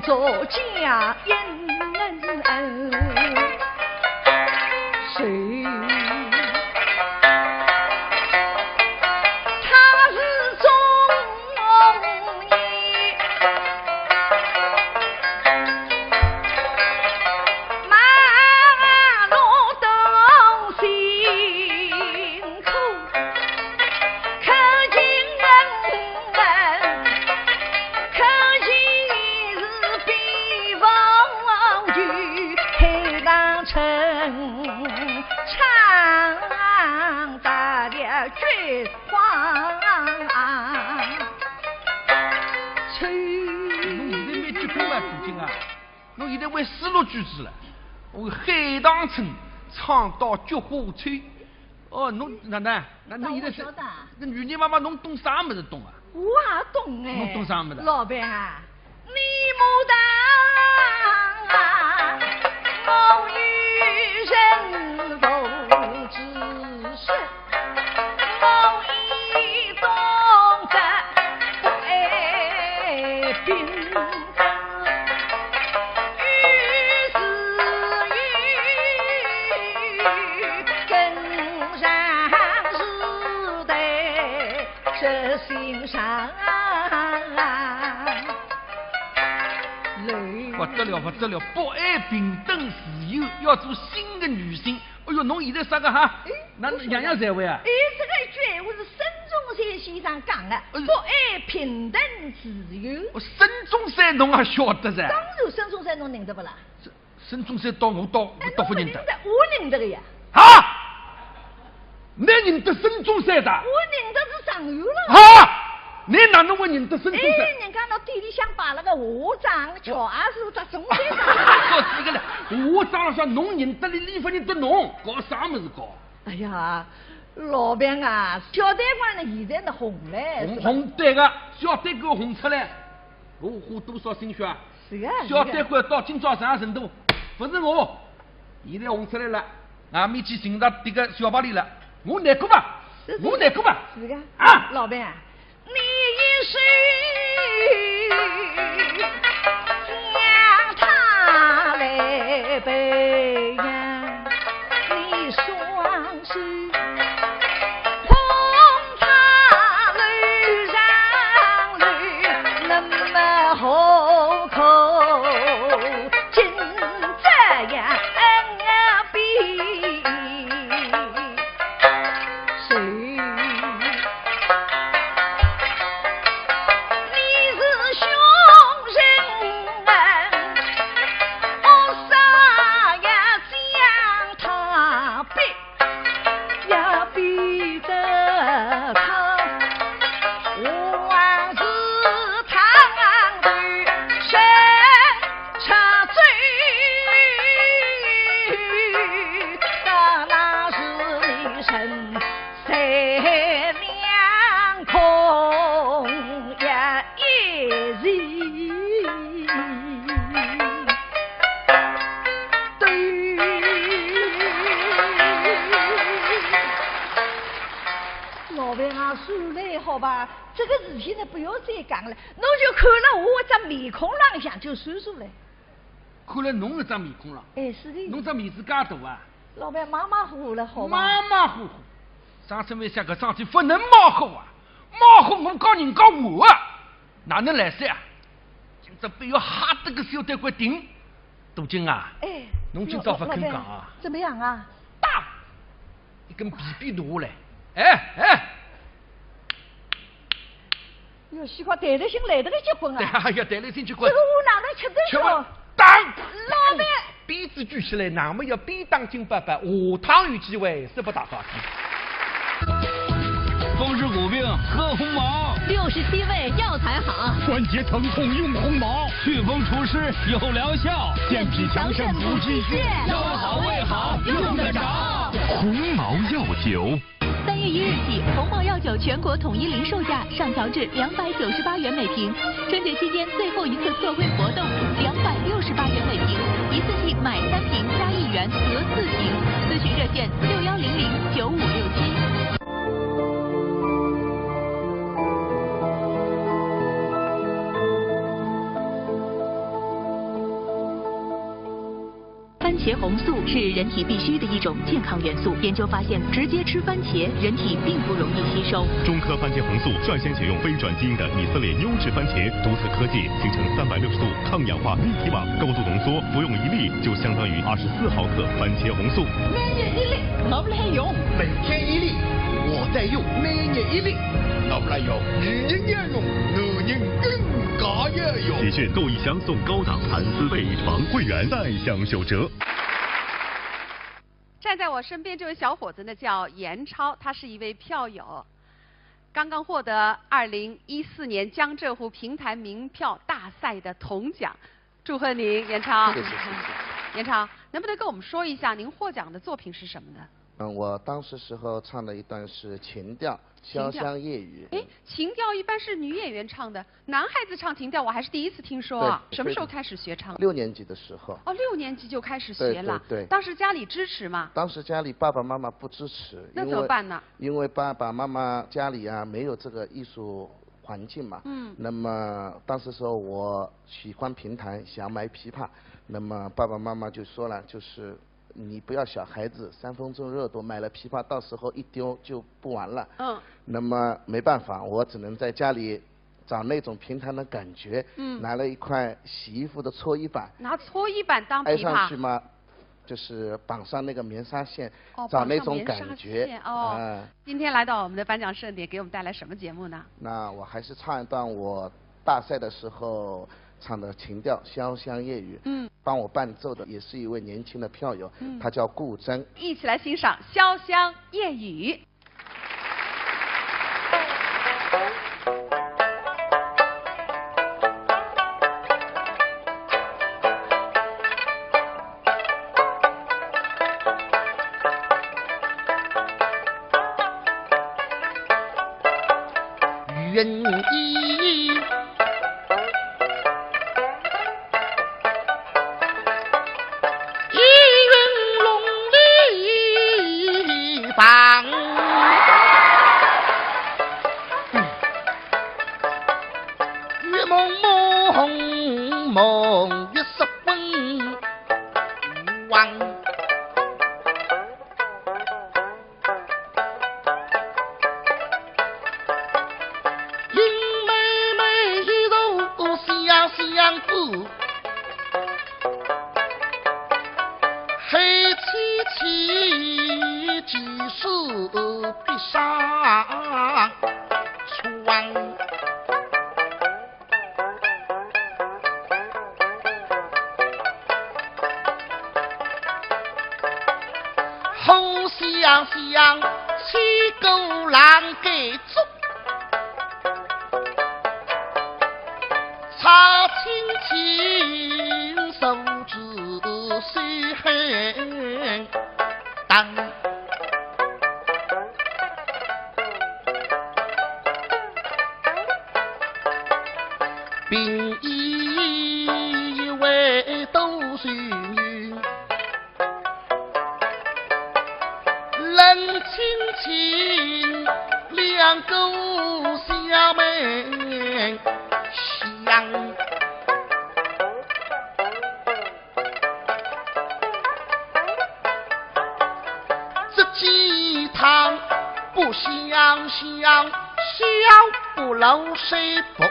[SPEAKER 27] 做家人，谁？他是忠义，马路东辛苦，可敬人。唱大了菊花吹。
[SPEAKER 26] 侬现在没结婚嘛，主君啊？侬现在为丝路举子了，为海棠村唱到菊花吹。哦，侬哪能？那侬现在是那女人妈妈，侬懂啥么子懂啊？
[SPEAKER 27] 我也懂哎。
[SPEAKER 26] 侬懂啥么子？
[SPEAKER 27] 老板啊，你牡丹啊，我与人不知是，我已懂得为兵。心上
[SPEAKER 26] 不得了，不得了！博爱、平等、自由，要做新的女性。哎呦，侬现在啥个哈？那样样才会啊？
[SPEAKER 27] 这个一句闲话是慎重山先生讲的，不爱平等自由。
[SPEAKER 26] 孙中山侬也晓得噻？
[SPEAKER 27] 当然，孙中山侬认得不啦？
[SPEAKER 26] 孙中山到我不认得。
[SPEAKER 27] 我认得个呀。
[SPEAKER 26] 啊！你认得孙中山的？
[SPEAKER 27] 我认得是常有了。
[SPEAKER 26] 啊！你哪能会认得孙中山？
[SPEAKER 27] 人家到店里向摆了个和尚，乔阿叔他中山上。
[SPEAKER 26] 说这个了，和尚了说侬认得你不认得侬，搞啥么子搞？
[SPEAKER 27] 哎呀，老板啊，小单官呢现在呢红嘞。
[SPEAKER 26] 红对个，小单官红出来，我花多少心血啊？
[SPEAKER 27] 是个。
[SPEAKER 26] 小单官到今朝啥程度？不是我，现在红出来了，俺们去寻到这个小巴里了，我难过吧？我难过吧？
[SPEAKER 27] 是个。
[SPEAKER 26] 啊，
[SPEAKER 27] 老板啊。你一生将他来背呀，你双手捧他泪上泪，那么好口今这样比谁？好吧，这个事体呢不要再讲了，侬就看了我这面孔朗向就算数了。
[SPEAKER 26] 看了侬这张面孔了？
[SPEAKER 27] 哎，是的。
[SPEAKER 26] 侬这面子介大啊？
[SPEAKER 27] 老板马马虎虎了，好吧？
[SPEAKER 26] 马马虎虎，上次为啥个上去不能马虎啊？马虎我告人家我啊，哪能来塞啊？今朝非要吓得个小单官顶，杜金啊！
[SPEAKER 27] 哎，
[SPEAKER 26] 侬今朝不肯讲啊？
[SPEAKER 27] 怎么样啊？
[SPEAKER 26] 大，一根皮皮拿下来，哎。
[SPEAKER 27] 哟，西瓜谈得心来得个结棍啊！
[SPEAKER 26] 哎呀，谈得心结棍。
[SPEAKER 27] 这个我哪能吃得消？
[SPEAKER 26] 当
[SPEAKER 27] 老板，
[SPEAKER 26] 鞭子举起来，哪么要边当金伯伯，下趟有机会是不打发的。
[SPEAKER 22] 风湿骨病喝红毛
[SPEAKER 24] ，67味药材好，
[SPEAKER 23] 关节疼痛用红毛，
[SPEAKER 22] 祛风除湿有疗效，
[SPEAKER 23] 健脾强肾补气血，
[SPEAKER 22] 腰好胃好用得着。
[SPEAKER 21] 红毛药酒。
[SPEAKER 24] 3月1日起，红毛药酒全国统一零售价上调至298元每瓶。春节期间最后一次特惠活动，268元每瓶，一次性买3瓶加1元得4瓶。咨询热线61009567。番茄红素是人体必需的一种健康元素。研究发现，直接吃番茄，人体并不容易吸收。
[SPEAKER 21] 中科番茄红素率先采用非转基因的以色列优质番茄，独特科技形成360度抗氧化立体网，高度浓缩，服用1粒就相当于24毫克番茄红素。
[SPEAKER 18] 每日1粒，我不来用，
[SPEAKER 19] 每天1粒，我在用，每日1粒，我不来用，女人也用，男人更加也用。
[SPEAKER 21] 喜讯购1箱送高档蚕丝被床，会员再享9折。
[SPEAKER 1] 站在我身边这位小伙子呢，叫严超，他是一位票友，刚刚获得2014年江浙沪评弹名票大赛的铜奖，祝贺您，严超。
[SPEAKER 12] 谢谢。
[SPEAKER 1] 严超，能不能跟我们说一下您获奖的作品是什么呢？
[SPEAKER 12] 我当时时候唱的一段是情调《潇湘夜雨》。
[SPEAKER 1] 哎，情调一般是女演员唱的，男孩子唱情调我还是第一次听说啊。什么时候开始学唱？
[SPEAKER 12] 6年级的时候。
[SPEAKER 1] 哦，6年级就开始学了。
[SPEAKER 12] 对。
[SPEAKER 1] 当时家里支持吗？
[SPEAKER 12] 当时家里爸爸妈妈不支持。
[SPEAKER 1] 那怎么办呢？
[SPEAKER 12] 因为爸爸妈妈家里啊没有这个艺术环境嘛。那么当时时候我喜欢评弹，想买琵琶，那么爸爸妈妈就说了，就是你不要小孩子3分钟热度，买了琵琶到时候一丢就不玩了。那么没办法，我只能在家里找那种评弹的感觉。拿了一块洗衣服的搓衣板。
[SPEAKER 1] 拿搓衣板当琵琶。
[SPEAKER 12] 挨上去嘛，就是绑上那个棉纱线，找那种感觉。
[SPEAKER 1] 今天来到我们的颁奖盛典，给我们带来什么节目呢？
[SPEAKER 12] 那我还是唱一段我大赛的时候唱的情调《潇湘夜雨》。帮我伴奏的也是一位年轻的票友，他叫顾真。
[SPEAKER 1] 一起来欣赏《潇湘夜雨》。
[SPEAKER 2] 愿意一云龙里放，月蒙蒙蒙月色昏望。相顾，黑漆漆几树闭上窗，后想想七狗狼给捉。他轻轻手指谁很当，并以为都是女，冷清清两个小妹相。这鸡汤不香香，小不漏水不。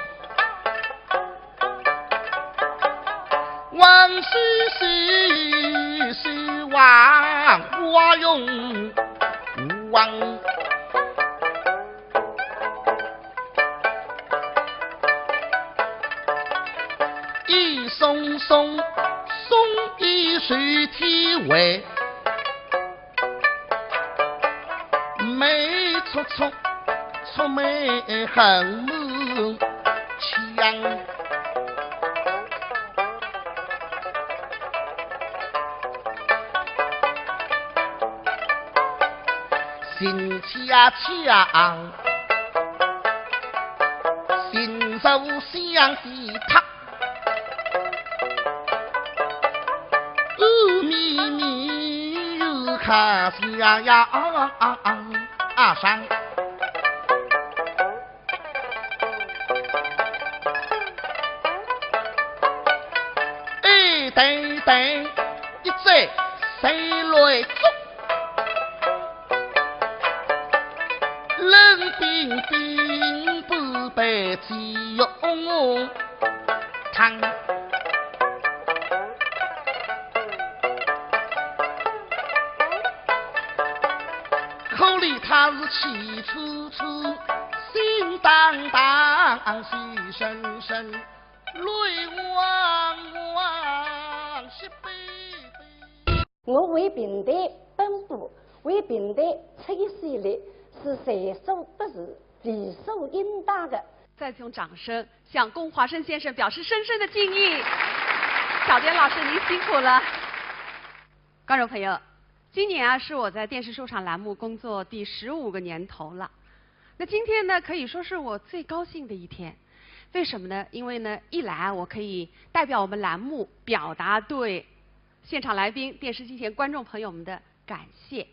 [SPEAKER 2] 万岁岁岁万花用王。一松松松一水体味，美出出出美很母强，心恰强，心手相的他。咪咪又看下呀上，哎等等，一再谁来捉？冷冰冰不被鸡用汤。口里他是气楚楚，心荡荡，气深深，泪汪汪，喜悲悲。
[SPEAKER 4] 我为平台奔波，为平台出一些力，是在所不是，理所应当的。
[SPEAKER 1] 再次用掌声向龚华生先生表示深深的敬意。小颠老师，您辛苦了。观众朋友，今年啊是我在电视说唱栏目工作第15个年头了。那今天呢，可以说是我最高兴的一天。为什么呢？因为呢，一来我可以代表我们栏目表达对现场来宾、电视机前观众朋友们的感谢。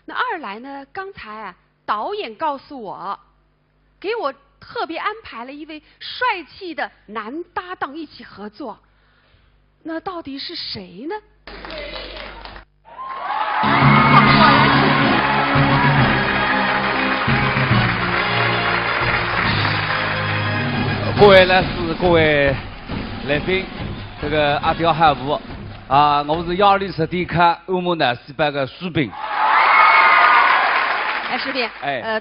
[SPEAKER 1] 那二来呢，刚才啊导演告诉我，给我特别安排了一位帅气的男搭档一起合作。那到底是谁呢？
[SPEAKER 3] 各位来宾，这个阿刁汉舞我是120地卡欧姆南西班个苏炳。
[SPEAKER 1] 哎，石炳，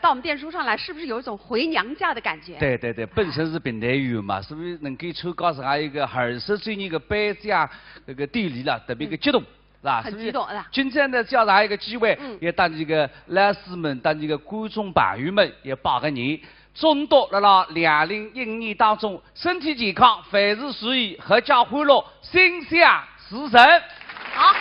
[SPEAKER 1] 到我们电书上来，是不是有一种回娘家的感觉？
[SPEAKER 3] 对，本身是平台员嘛，是不是能够参加上一个20周年的颁奖那个典礼了，特别个激动。是吧？
[SPEAKER 1] 很激动是吧？
[SPEAKER 3] 今天呢，叫上一个机会，也当这个老师们、当这个观众朋友们也拜个年，祝祷了2015年当中身体健康，凡事如意，阖家欢乐，心想事成。
[SPEAKER 1] 好。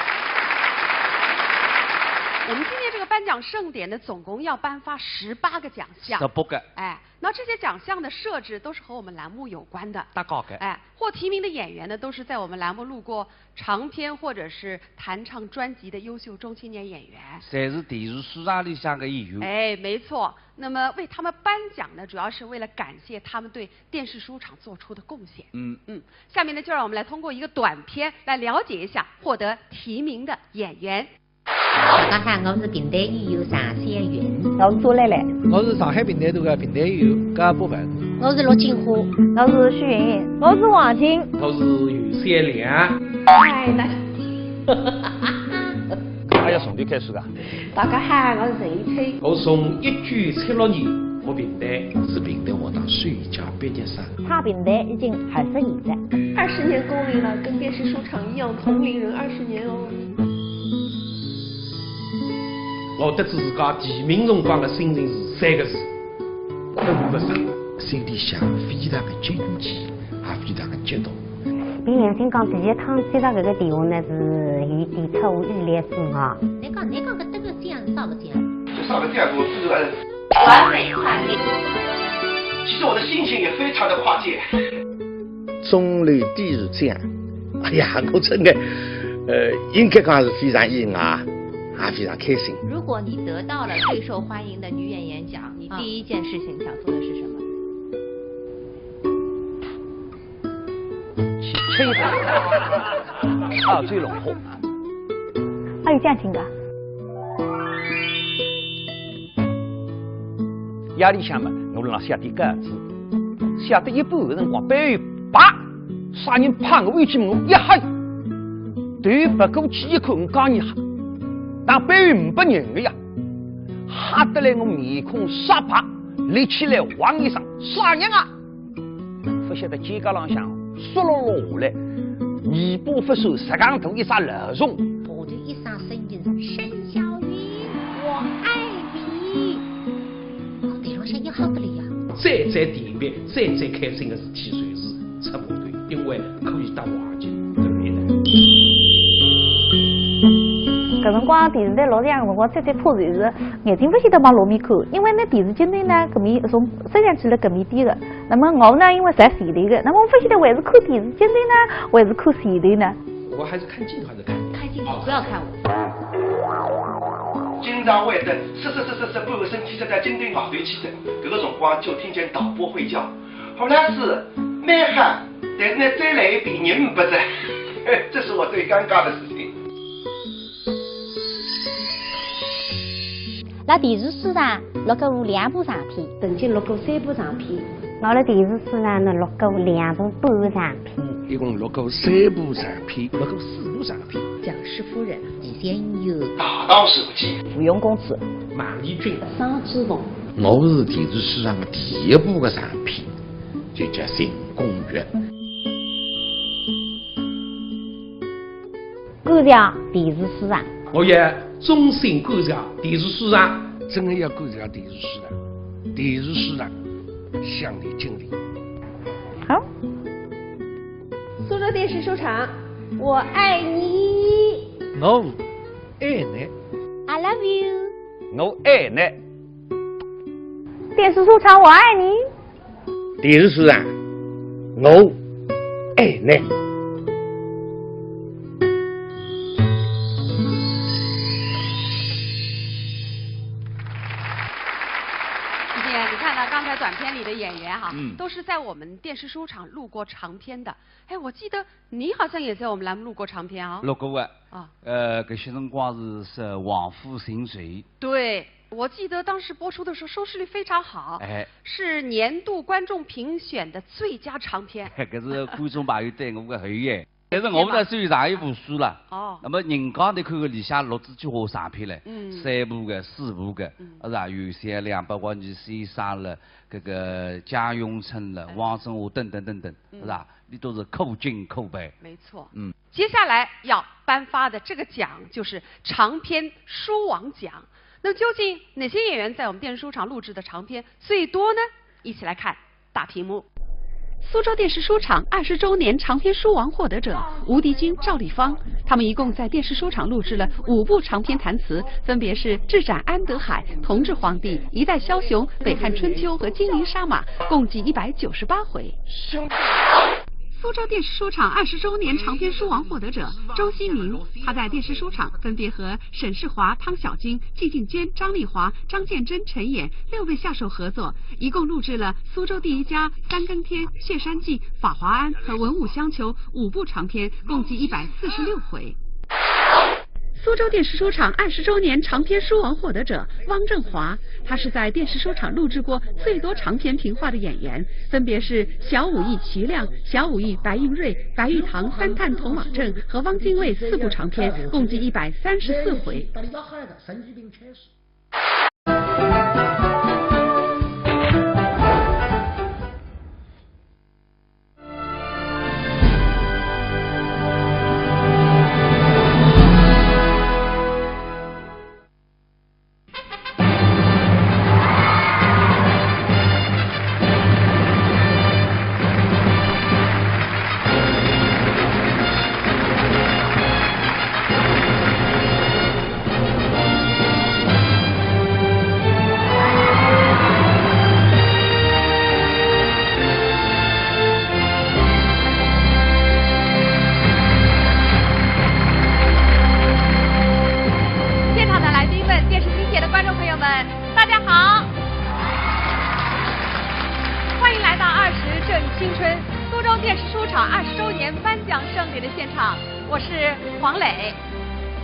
[SPEAKER 1] 我们今天这个颁奖盛典呢，总共要颁发18个奖项。
[SPEAKER 3] 18个。
[SPEAKER 1] 哎，那这些奖项的设置都是和我们栏目有关的。
[SPEAKER 3] 大高的。
[SPEAKER 1] 哎，获提名的演员呢，都是在我们栏目录过长篇或者是弹唱专辑的优秀中青年演员。
[SPEAKER 3] 侪是电视市场里向的演员。
[SPEAKER 1] 哎，没错。那么为他们颁奖呢，主要是为了感谢他们对电视书场做出的贡献。下面呢，就让我们来通过一个短片来了解一下获得提名的演员。
[SPEAKER 8] 大家好，我是平台语友常先云，
[SPEAKER 5] 我是朱蕾蕾，
[SPEAKER 6] 我是上海平台的平台语友加部分，
[SPEAKER 8] 我是陆金花，
[SPEAKER 5] 我是徐云云，我是王晶，
[SPEAKER 7] 我是于三良。
[SPEAKER 8] 哎，
[SPEAKER 6] 那要从头开始的。
[SPEAKER 8] 大家好，我是陈一吹，
[SPEAKER 7] 我从1976年我平台是平台学堂最佳毕业生。
[SPEAKER 8] 他平台已经20年了
[SPEAKER 9] ，20年功龄了，跟电视书场一样，同龄人20年哦。
[SPEAKER 7] 我得知自家提名辰光的心情是3个字：困不上，心里想非常的惊奇，也非常的激动。
[SPEAKER 8] 比梁心讲第一趟接到这个电话呢，是有点出乎意料之外。你讲搿这个奖上不奖？
[SPEAKER 10] 就上个奖，我这个
[SPEAKER 8] 完美跨界。
[SPEAKER 10] 其实我的心情也非常的跨界。
[SPEAKER 2] 中流砥柱奖，哎呀，我真的应该讲是非常意外。还非常开心。
[SPEAKER 8] 如果你得到了最受欢迎的女演员奖，你第一件事情想做的是什么？
[SPEAKER 6] 去吹它，最浓厚。
[SPEAKER 5] 还有奖金的。
[SPEAKER 6] 夜里向嘛，我辣写点稿子，写到一半的辰光，半夜啪，啥人拍我一记门，我一吓，头不过去一看，我讲你吓。但半夜500人的呀，吓得来我面孔煞白，立起来汪一声，啥人啊？不晓得肩胛浪向缩落下来，尾巴发手，石缸头一撒漏虫。
[SPEAKER 8] 我的一声声音是沈小云，我爱你。我对浪向一好不了呀。
[SPEAKER 7] 再特别、再开心的事体，就是出部队，因为可以打滑稽，对不对？
[SPEAKER 5] 搿辰光电视台老长个辰光，再拖船是眼睛不晓得往路面看，因为那电视机内呢搿面从收上去了搿面低个，那么我呢因为在前头个，那么我不晓得还是看电视机内呢，还是看前头呢？
[SPEAKER 7] 我还是看镜头还是看？
[SPEAKER 8] 看镜头，不要看我。
[SPEAKER 10] 经常会的，是，半个身体在军队外头去的，搿个辰光就听见导播会叫，好像是蛮喊，但是呢再来一遍人不在，这是我最尴尬的事情。
[SPEAKER 8] 辣电视书上录过2部长片，曾经录过3部长片。我辣电视书上呢录过2部半长片，
[SPEAKER 7] 一共录过3部长片，录过4部长片。
[SPEAKER 8] 蒋氏夫人、李先友、
[SPEAKER 10] 大当时期、
[SPEAKER 8] 芙蓉公主、
[SPEAKER 7] 马丽君、
[SPEAKER 8] 张之洞。
[SPEAKER 7] 我是电视书上的第1部的长片，就叫《新公寓》。
[SPEAKER 8] 观察电视书上。
[SPEAKER 7] 我也衷心观察电视书上，
[SPEAKER 2] 真的要观察电视书上，电视书上向你敬礼。
[SPEAKER 5] 好，
[SPEAKER 9] 苏州电视书场，我爱你。
[SPEAKER 6] 我爱你。
[SPEAKER 8] I love you。
[SPEAKER 6] 我爱你。
[SPEAKER 5] 电视书场，我爱你。
[SPEAKER 2] 电视书上，我爱你。
[SPEAKER 1] 短片里的演员哈，都是在我们电视书场录过长片的。哎，我记得你好像也在我们栏目录过长片啊。
[SPEAKER 3] 录过啊。啊。搿些辰光是《王府行随》。
[SPEAKER 1] 对，我记得当时播出的时候收视率非常好。
[SPEAKER 3] 哎。
[SPEAKER 1] 是年度观众评选的最佳长片。
[SPEAKER 3] 搿是观众朋友对我的厚爱。但是我们呢属于上一部书了。
[SPEAKER 1] 哦。
[SPEAKER 3] 那么人家你看看里向录制几号上片嘞？3部的、4部的，是吧？有些亮，包括你先生了，这个贾永成了、王振华等等等等，是吧？你都是口金口碑。
[SPEAKER 1] 没错。接下来要颁发的这个奖就是长篇书王奖。那么究竟哪些演员在我们电视书场录制的长篇最多呢？一起来看大屏幕。苏州电视书场20周年长篇书王获得者吴迪军、赵丽芳，他们一共在电视书场录制了5部长篇弹词，分别是《智斩安德海》《同治皇帝》《一代枭雄》《北汉春秋》和《金陵杀马》，共计198回。苏州电视书场20周年长篇书王获得者周希明，他在电视书场分别和沈世华、汤小军、季静娟、张丽华、张建真、陈演6位下手合作，一共录制了《苏州第一家》《三更天》《谢山记》《法华庵》和《文武相求》5部长篇，共计146回。苏州电视书场20周年长篇书王获得者汪振华，他是在电视书场录制过最多长篇评话的演员，分别是小武艺齐亮、小武艺白云瑞、白玉堂、三探童马镇和汪精卫4部长篇，共计134回。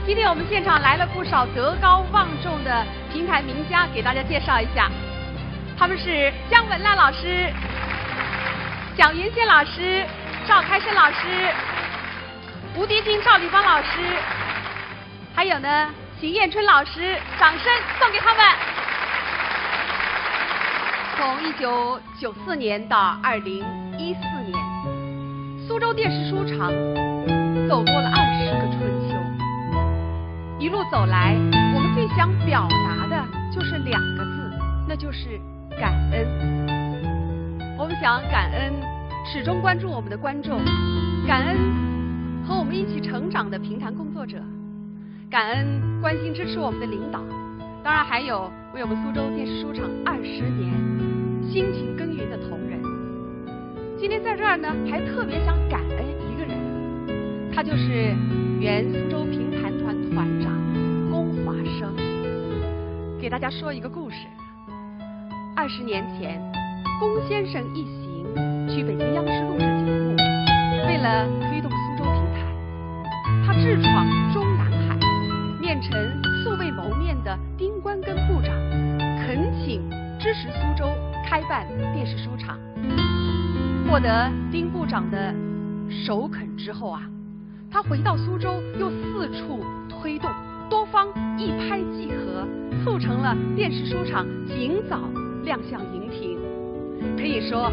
[SPEAKER 1] 今天我们现场来了不少德高望重的评弹名家，给大家介绍一下，他们是姜文澜老师、蒋云仙老师、赵开生老师、吴迪军、赵丽芳老师，还有呢邢艳春老师，掌声送给他们。从1994年到2014年，苏州电视书场走过了20个春秋。一路走来，我们最想表达的就是2个字，那就是感恩。我们想感恩始终关注我们的观众，感恩和我们一起成长的评弹工作者，感恩关心支持我们的领导，当然还有为我们苏州电视书场20年辛勤耕耘的同仁。今天在这儿呢，还特别想感恩一个人，他就是原苏州评弹团团长龚华生。给大家说一个故事。20年前，龚先生一行去北京央视录制节目，为了推动苏州评弹，他智闯中南海，面陈素未谋面的丁关根部长，恳请支持苏州开办电视书场。获得丁部长的首肯之后啊，他回到苏州，又四处推动，多方一拍即合，促成了电视书场尽早亮相荧屏。可以说，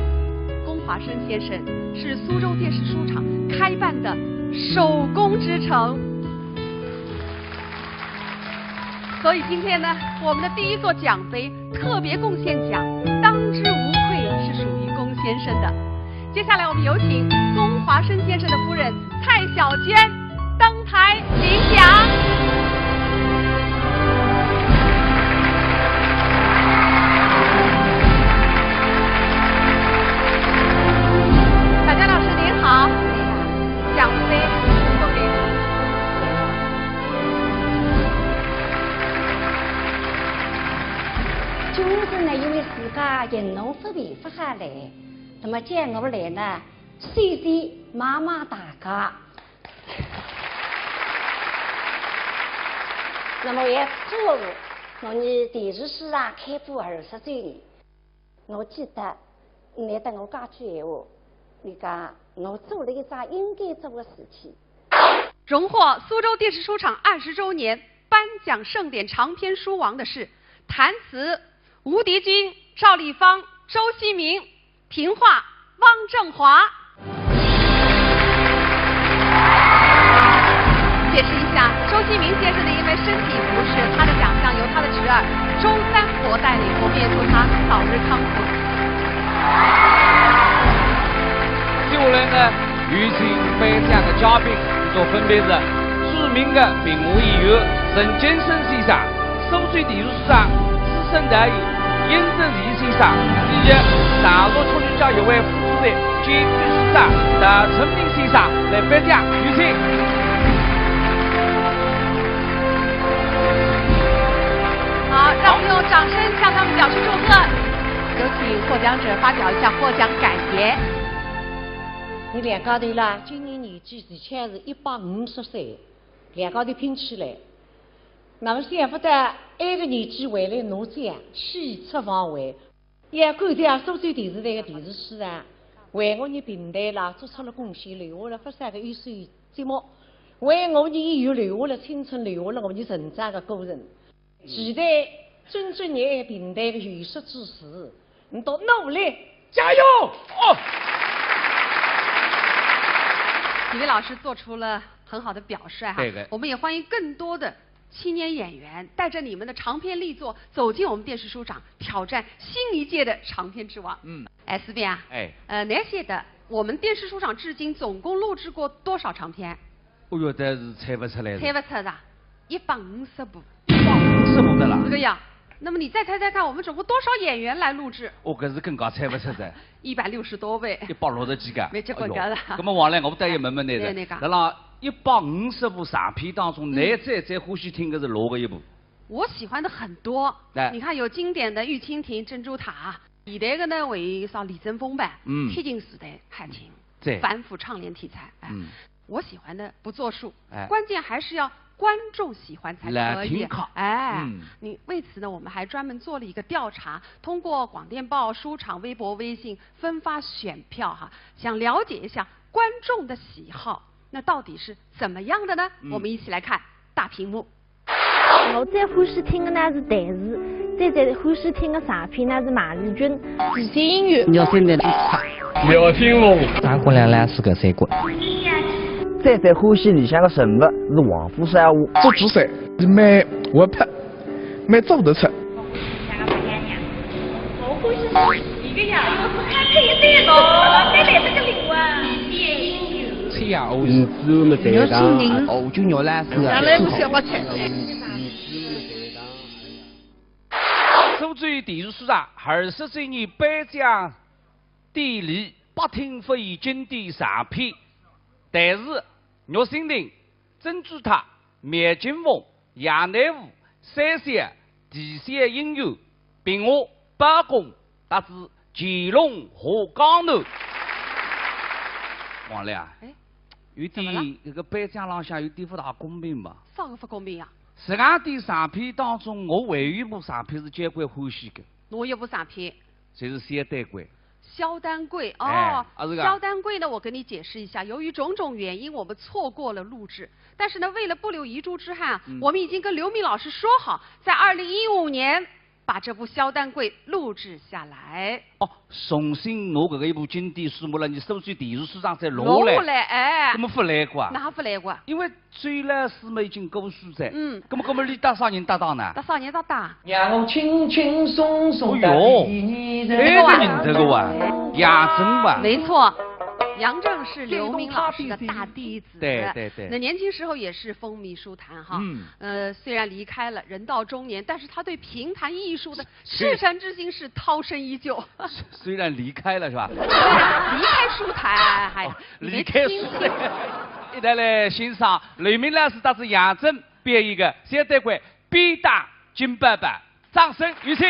[SPEAKER 1] 龚华生先生是苏州电视书场开办的首功之城。所以今天呢，我们的第1座奖杯特别贡献奖当之无愧是属于龚先生的。接下来我们有请龚华生先生的夫人蔡小娟登台领奖。小娟老师您好，奖杯送给您。
[SPEAKER 4] 就是呢，因为自家人农分别不下来。那么接下来呢，谢谢妈妈大家。那么也祝我你电视书场开播20周年。我记得你跟我讲句闲话，你讲我做了一桩应该做的事情。
[SPEAKER 1] 荣获苏州电视书厂20周年颁奖盛典长篇书王的是弹词吴迪军、赵丽芳、周希明，评话汪正华。解释一下，周希明先生的因为身体不适，他的奖项由他的侄儿周三国代理，我们也祝他早日康复。
[SPEAKER 3] 接下来呢，有请颁奖的嘉宾，就分别是著名的评话演员陈金生先生、苏州电视书厂资深导演殷正义先生，以及大陆出版界一位副主任兼秘书长的陈明先生来颁奖，有请。
[SPEAKER 1] 好，让我们用掌声向他们表示祝贺。有请获奖者发表一下获奖感言。
[SPEAKER 11] 你两家头啦，今年年纪而且是150岁，两家头拼起来，那么想不到埃个年纪回来拿奖，气出方围，也感谢苏州电视台的电视书厂为我们平台啦做出了贡献，留下了不少的优秀节目，为我们演员留下了青春，留下了我们成长的过程。期待尊重你平台的有识之士，你都努力加油！哦。
[SPEAKER 1] 几位老师做出了很好的表率哈，
[SPEAKER 3] 对的。
[SPEAKER 1] 我们也欢迎更多的青年演员带着你们的长篇力作走进我们电视书厂，挑战新一届的长篇之王。S 边啊，那些的我们电视书厂至今总共录制过多少长篇？
[SPEAKER 3] 哦哟，但是猜不出来的。
[SPEAKER 1] 猜不出的，150部。
[SPEAKER 3] 150部的啦。
[SPEAKER 1] 这个呀。那么你再猜猜看，我们总共多少演员来录制？
[SPEAKER 3] 我搿是更加猜不出的。
[SPEAKER 1] 160多位。
[SPEAKER 3] 160几个。
[SPEAKER 1] 没结果噶了。
[SPEAKER 3] 那么王来，我得一问问你的，那让150部长片当中，你最欢喜听的是哪个一部？
[SPEAKER 1] 我喜欢的很多。你看有经典的《玉蜻蜓》《珍珠塔》，现代的呢为啥李争锋版，贴近时代汉情，反腐倡廉题材。我喜欢的不作数，关键还是要观众喜欢才可以。你为此呢，我们还专门做了一个调查，通过广电报、书场、微博、微信分发选票哈，想了解一下观众的喜好，那到底是怎么样的呢？我们一起来看大屏幕。
[SPEAKER 5] 我最欢喜听的呢是台视，最欢喜听的长片呢是马丽君、极限音乐。
[SPEAKER 13] 要现在的
[SPEAKER 14] 廖天龙、
[SPEAKER 13] 张国良来是个三国。
[SPEAKER 15] 最欢喜里向的人物是王府山舞。
[SPEAKER 19] 做主菜蛮活泼，蛮做得出。
[SPEAKER 18] 我欢喜一个呀，我是看这一代咯，奶奶这个灵啊，电影有。
[SPEAKER 13] 菜呀，我们在当哦，就鸟来是。
[SPEAKER 18] 原来不小把菜。
[SPEAKER 3] 苏州电视书厂20周年颁奖典礼，8厅复演经典长片，台视《玉蜻蜓》、《珍珠塔》、《灭金凤》、《衙内舞》、三线、地线音乐、评话、八公，达至乾隆和江南。王来啊，有点这个颁奖浪向有点不大公平吧？
[SPEAKER 1] 啥个不公平啊？
[SPEAKER 3] 这样的长片当中，我还有一部长片是交关欢喜的。
[SPEAKER 1] 哪一部长片？
[SPEAKER 3] 就是肖丹贵。
[SPEAKER 1] 肖丹贵
[SPEAKER 3] 哦，
[SPEAKER 1] 肖丹贵呢，我跟你解释一下，由于种种原因，我们错过了录制。但是呢，为了不留遗珠之憾，我们已经跟刘敏老师说好，在2015年把这部肖丹贵录制下来。
[SPEAKER 3] 哦，重新拿这个一部经典书目了，你苏州电视书厂再弄
[SPEAKER 1] 下来，
[SPEAKER 3] 怎么不来过？
[SPEAKER 1] 哪不来过？
[SPEAKER 3] 因为最来师们已经过世噻。那么你搭啥人搭档呢？
[SPEAKER 1] 搭啥人搭档？
[SPEAKER 11] 让我轻轻松松
[SPEAKER 3] 的你这个人这个哇，杨震哇。
[SPEAKER 1] 没错。杨震是刘敏老师的大弟子，
[SPEAKER 3] 对。
[SPEAKER 1] 那年轻时候也是风靡书坛哈，虽然离开了，人到中年，但是他对评弹艺术的赤诚之心是涛声依旧。
[SPEAKER 3] 虽然离开了是吧？
[SPEAKER 1] 离开书坛，还
[SPEAKER 3] 离开书坛。一带来欣赏刘敏老师搭子杨震编一个肖丹贵必打金爸爸，掌声有请。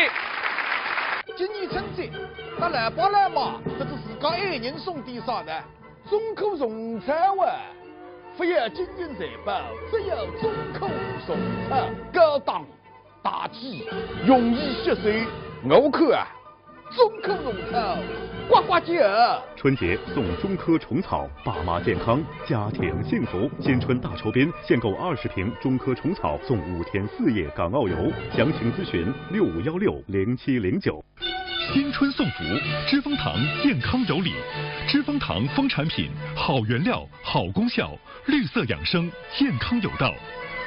[SPEAKER 19] 今年春节，那来爸来妈，这是自家爱人送的啥呢？中口送餐哇！不要金银财宝，只有中口送餐，高档大气，容易吸收。我看啊，中科虫草，呱呱叫。
[SPEAKER 16] 春节送中科虫草，爸妈健康，家庭幸福。新春大酬宾，限购20瓶中科虫草送5天4夜港澳游。详情咨询65160709。新春送福，知蜂堂健康有礼，知蜂堂蜂产品，好原料，好功效，绿色养生，健康有道。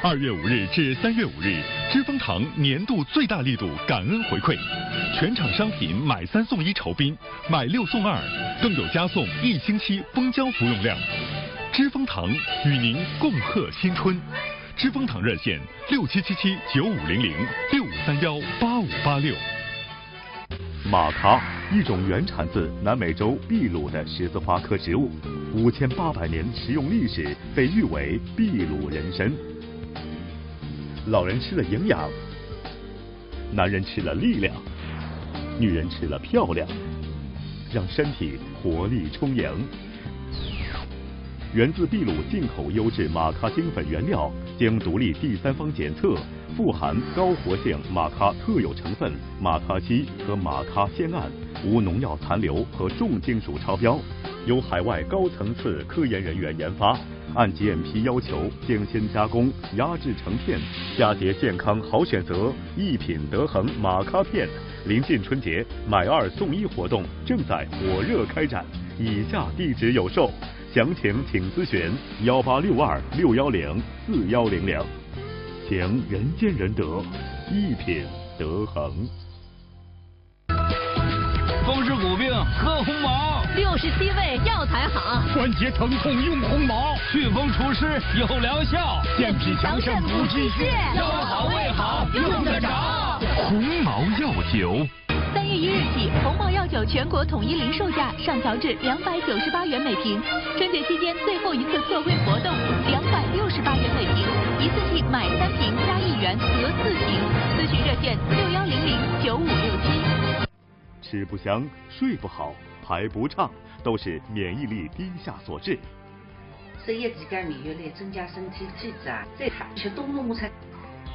[SPEAKER 16] 2月5日至3月5日，知蜂堂年度最大力度感恩回馈，全场商品买3送1酬宾，买6送2，更有加送1星期蜂胶服用量。知蜂堂与您共贺新春。知蜂堂热线6777950065318586。马卡，一种原产自南美洲秘鲁的十字花科植物，5800年食用历史，被誉为秘鲁人参。老人吃了营养，男人吃了力量，女人吃了漂亮，让身体活力充盈。源自秘鲁进口优质马卡精粉原料，经独立第三方检测，富含高活性马卡特有成分马卡烯和马卡酰胺，无农药残留和重金属超标，由海外高层次科研人员研发，按 GMP 要求精心加工压制成片，佳节健康好选择，一品得衡马卡片。临近春节，买2送1活动正在火热开展，以下地址有售，详情请咨询1862610410。行人见人得，一品得衡。
[SPEAKER 22] 风湿骨病喝红毛
[SPEAKER 24] ，67味药材好，
[SPEAKER 22] 关节疼痛用红毛，祛风除湿有疗效，健脾强肾补气血，腰好胃好用得着。
[SPEAKER 21] 红毛药酒。
[SPEAKER 24] 3月1日起，红毛药酒全国统一零售价上调至298元每瓶。春节期间最后一次特惠活动，268元每瓶，一次性买3瓶加1元得4瓶。咨询热线61009567。
[SPEAKER 16] 吃不香，睡不好，排不畅，都是免疫力低下所致。
[SPEAKER 17] 食业健康免疫力增加身体体质啊，再吃动物午餐。